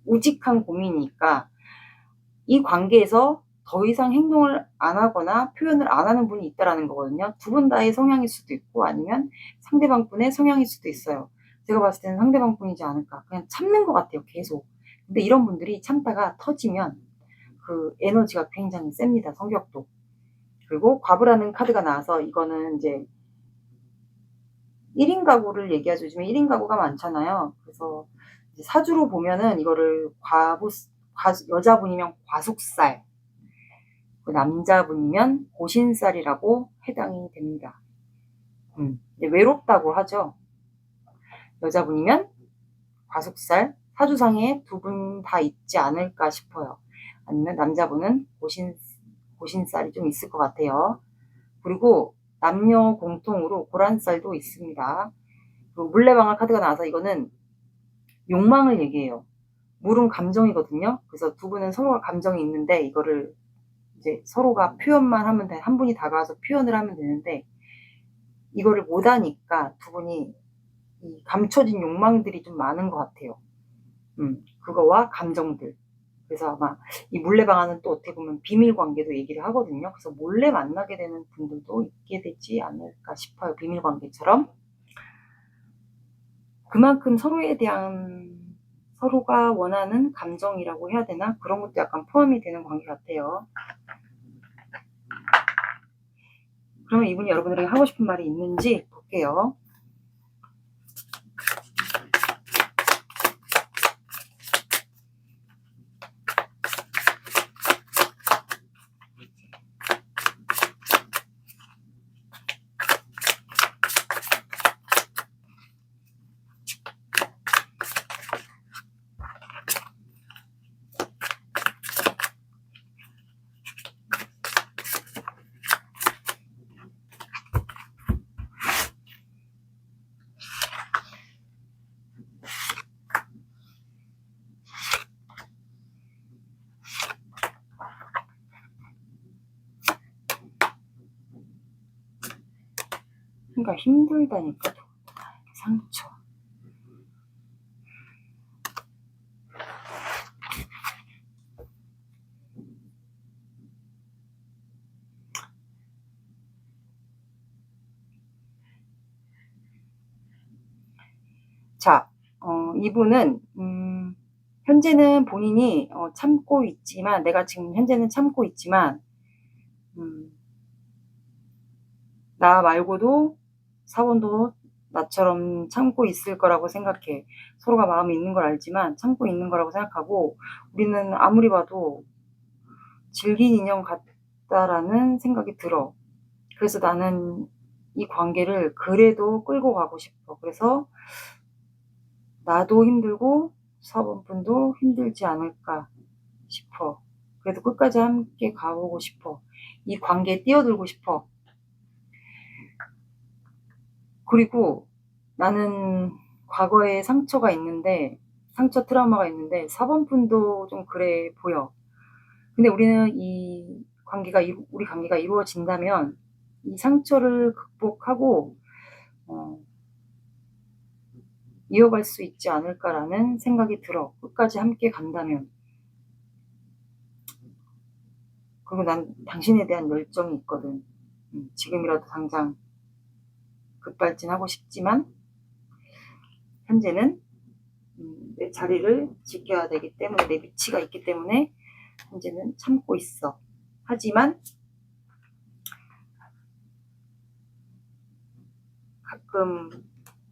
우직한 곰이니까 이 관계에서 더 이상 행동을 안 하거나 표현을 안 하는 분이 있다라는 거거든요. 두 분 다의 성향일 수도 있고, 아니면 상대방 분의 성향일 수도 있어요. 제가 봤을 때는 상대방 분이지 않을까. 그냥 참는 것 같아요, 계속. 근데 이런 분들이 참다가 터지면 그 에너지가 굉장히 셉니다, 성격도. 그리고 과부라는 카드가 나와서, 이거는 이제 1인 가구를 얘기하죠. 요즘에 1인 가구가 많잖아요. 그래서 이제 사주로 보면은 이거를 여자분이면 과숙살, 남자분이면 고신살이라고 해당이 됩니다. 외롭다고 하죠. 여자분이면 과숙살, 사주상에 두 분 다 있지 않을까 싶어요. 아니면 남자분은 고신살이 좀 있을 것 같아요. 그리고 남녀 공통으로 고란살도 있습니다. 그리고 물레방아 카드가 나와서, 이거는 욕망을 얘기해요. 물은 감정이거든요. 그래서 두 분은 서로가 감정이 있는데, 이거를 이제 서로가 표현만 하면 돼. 한 분이 다가와서 표현을 하면 되는데, 이거를 못하니까 두 분이 이 감춰진 욕망들이 좀 많은 것 같아요. 그거와 감정들. 그래서 아마 이 물레방아는 또 어떻게 보면 비밀 관계도 얘기를 하거든요. 그래서 몰래 만나게 되는 분들도 있게 되지 않을까 싶어요. 비밀 관계처럼. 그만큼 서로에 대한 서로가 원하는 감정이라고 해야 되나? 그런 것도 약간 포함이 되는 관계 같아요. 그러면 이분이 여러분들에게 하고 싶은 말이 있는지 볼게요. 그러니까 힘들다니까. 상처. 자, 이분은 현재는 본인이 참고 있지만, 내가 지금 현재는 참고 있지만 나 말고도 사원도 나처럼 참고 있을 거라고 생각해. 서로가 마음이 있는 걸 알지만 참고 있는 거라고 생각하고, 우리는 아무리 봐도 질긴 인연 같다라는 생각이 들어. 그래서 나는 이 관계를 그래도 끌고 가고 싶어. 그래서 나도 힘들고 사원분도 힘들지 않을까 싶어. 그래도 끝까지 함께 가보고 싶어. 이 관계에 뛰어들고 싶어. 그리고 나는 과거에 상처가 있는데, 상처 트라우마가 있는데 사원분도 좀 그래 보여. 근데 우리는 우리 관계가 이루어진다면 이 상처를 극복하고 이어갈 수 있지 않을까라는 생각이 들어. 끝까지 함께 간다면. 그리고 난 당신에 대한 열정이 있거든. 지금이라도 당장 급발진하고 싶지만 현재는 내 자리를 지켜야 되기 때문에, 내 위치가 있기 때문에 현재는 참고 있어. 하지만 가끔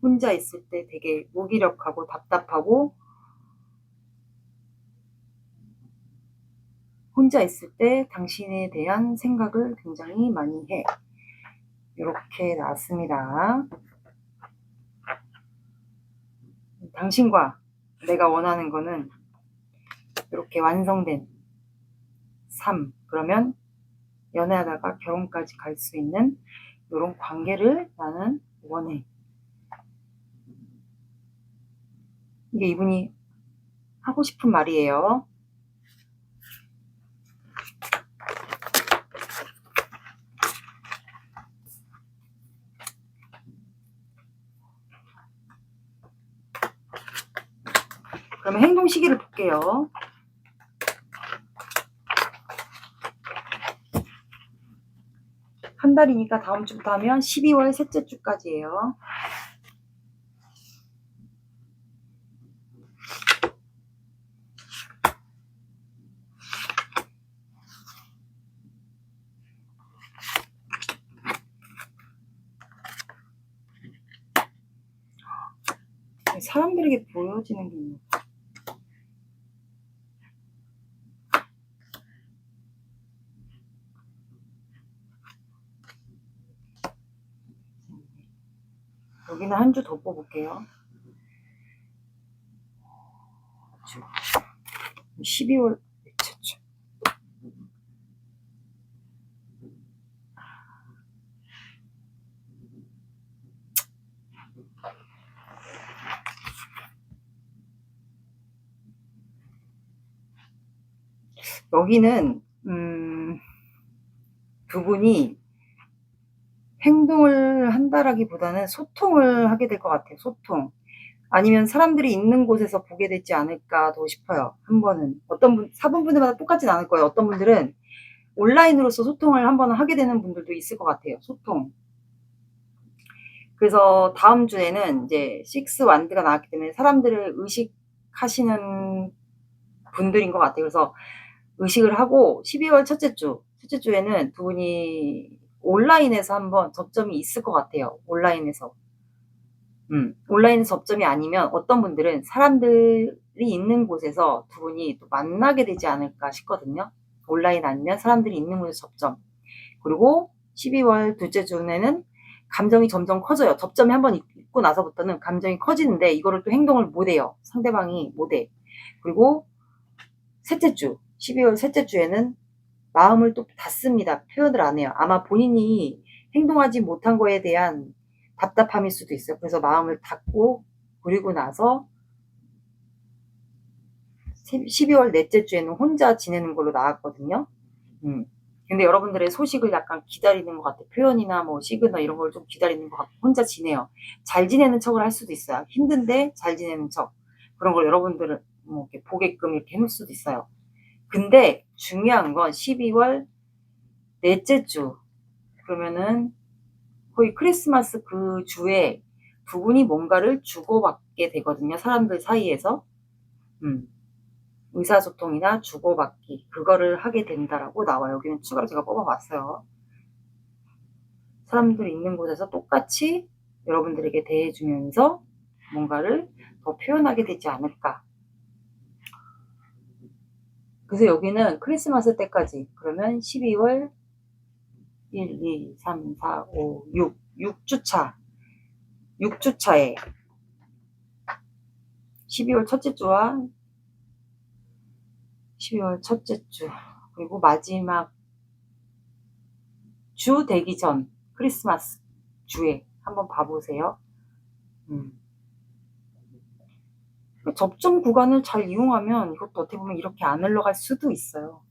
혼자 있을 때 되게 무기력하고 답답하고, 혼자 있을 때 당신에 대한 생각을 굉장히 많이 해. 이렇게 나왔습니다. 당신과 내가 원하는 거는 이렇게 완성된 삶, 그러면 연애하다가 결혼까지 갈 수 있는 이런 관계를 나는 원해. 이게 이분이 하고 싶은 말이에요. 그러면 행동 시기를 볼게요. 한 달이니까 다음 주부터 하면 12월 셋째 주까지예요. 사람들에게 보여지는 게 있는 거. 여기는 한 주 더 뽑을게요. 12월 넷째 주. 여기는 두 분이 행동을 한다라기보다는 소통을 하게 될 것 같아요. 소통. 아니면 사람들이 있는 곳에서 보게 되지 않을까도 싶어요. 한 번은. 어떤 분, 4분분들마다 똑같진 않을 거예요. 어떤 분들은 온라인으로서 소통을 한 번은 하게 되는 분들도 있을 것 같아요. 소통. 그래서 다음 주에는 이제 6 완드가 나왔기 때문에 사람들을 의식하시는 분들인 것 같아요. 그래서 의식을 하고 12월 첫째 주에는 두 분이 온라인에서 한번 접점이 있을 것 같아요. 온라인에서. 온라인에서 접점이 아니면 어떤 분들은 사람들이 있는 곳에서 두 분이 또 만나게 되지 않을까 싶거든요. 온라인 아니면 사람들이 있는 곳에서 접점. 그리고 12월 둘째 주에는 감정이 점점 커져요. 접점이 한번 있고 나서부터는 감정이 커지는데 이거를 또 행동을 못해요. 상대방이 못해. 그리고 셋째 주, 12월 셋째 주에는 마음을 또 닫습니다. 표현을 안 해요. 아마 본인이 행동하지 못한 거에 대한 답답함일 수도 있어요. 그래서 마음을 닫고 그리고 나서 12월 넷째 주에는 혼자 지내는 걸로 나왔거든요. 근데 여러분들의 소식을 약간 기다리는 것 같아요. 표현이나 뭐 시그널 이런 걸 좀 기다리는 것 같고 혼자 지내요. 잘 지내는 척을 할 수도 있어요. 힘든데 잘 지내는 척. 그런 걸 여러분들은 뭐 이렇게 보게끔 이렇게 해놓을 수도 있어요. 근데 중요한 건 12월 넷째 주. 그러면은 거의 크리스마스 그 주에 두 분이 뭔가를 주고받게 되거든요. 사람들 사이에서. 의사소통이나 주고받기 그거를 하게 된다라고 나와요. 여기는 추가로 제가 뽑아봤어요. 사람들이 있는 곳에서 똑같이 여러분들에게 대해주면서 뭔가를 더 표현하게 되지 않을까. 그래서 여기는 크리스마스 때까지 그러면 12월 1, 2, 3, 4, 5, 6주차 6주차에 12월 첫째 주와 12월 첫째 주 그리고 마지막 주 되기 전 크리스마스 주에 한번 봐보세요. 접점 구간을 잘 이용하면 이것도 어떻게 보면 이렇게 안 흘러갈 수도 있어요.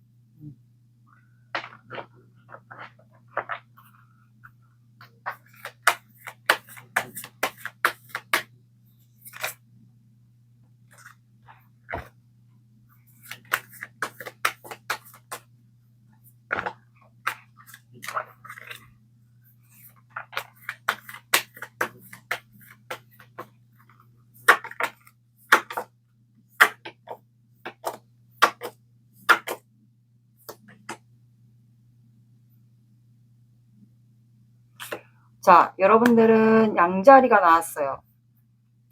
자, 여러분들은 양자리가 나왔어요.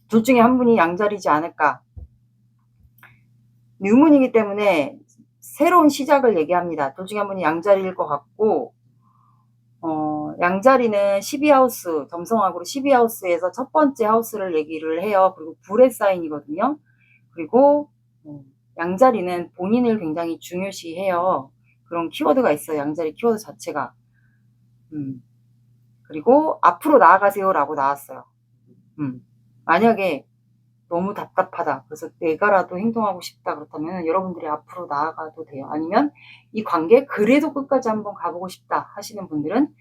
둘 중에 한 분이 양자리지 않을까. 뉴문이기 때문에 새로운 시작을 얘기합니다. 둘 중에 한 분이 양자리일 것 같고 양자리는 12하우스, 점성학으로 12하우스에서 첫 번째 하우스를 얘기를 해요. 그리고 불의 사인이거든요. 그리고 양자리는 본인을 굉장히 중요시해요. 그런 키워드가 있어요. 양자리 키워드 자체가. 그리고 앞으로 나아가세요 라고 나왔어요. 만약에 너무 답답하다. 그래서 내가라도 행동하고 싶다. 그렇다면 여러분들이 앞으로 나아가도 돼요. 아니면 이 관계 그래도 끝까지 한번 가보고 싶다 하시는 분들은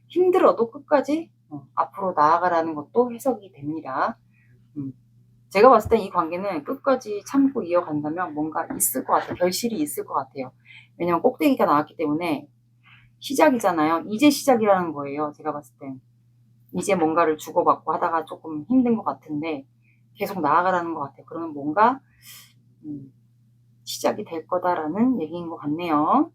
힘들어도 끝까지 앞으로 나아가라는 것도 해석이 됩니다. 제가 봤을 땐 이 관계는 끝까지 참고 이어간다면 뭔가 있을 것 같아요. 결실이 있을 것 같아요. 왜냐면 꼭대기가 나왔기 때문에 시작이잖아요. 이제 시작이라는 거예요. 제가 봤을 땐. 이제 뭔가를 주고받고 하다가 조금 힘든 것 같은데 계속 나아가라는 것 같아요. 그러면 뭔가 시작이 될 거다라는 얘기인 것 같네요.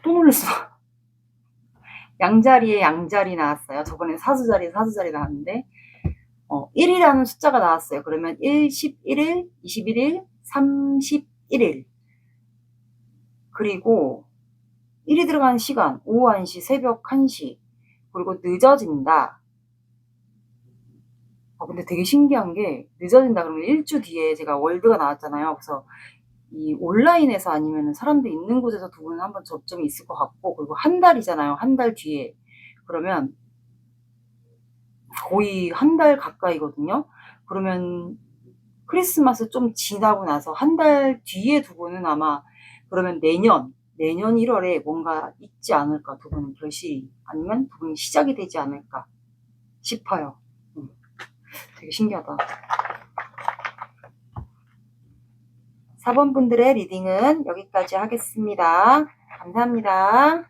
또 놀랐어. 양자리에 양자리 나왔어요. 저번에 사수자리에 사수자리 나왔는데 1이라는 숫자가 나왔어요. 그러면 1, 11일, 21일, 31일 그리고 1이 들어가는 시간 오후 1시, 새벽 1시 그리고 늦어진다. 근데 되게 신기한 게 늦어진다 그러면 1주 뒤에 제가 월드가 나왔잖아요. 그래서 이 온라인에서 아니면 사람들 있는 곳에서 두 분은 한번 접점이 있을 것 같고 그리고 한 달이잖아요. 한 달 뒤에 그러면 거의 한 달 가까이거든요. 그러면 크리스마스 좀 지나고 나서 한 달 뒤에 두 분은 아마 그러면 내년 1월에 뭔가 있지 않을까, 두 분은 결실이, 아니면 두 분이 시작이 되지 않을까 싶어요. 되게 신기하다. 4번 분들의 리딩은 여기까지 하겠습니다. 감사합니다.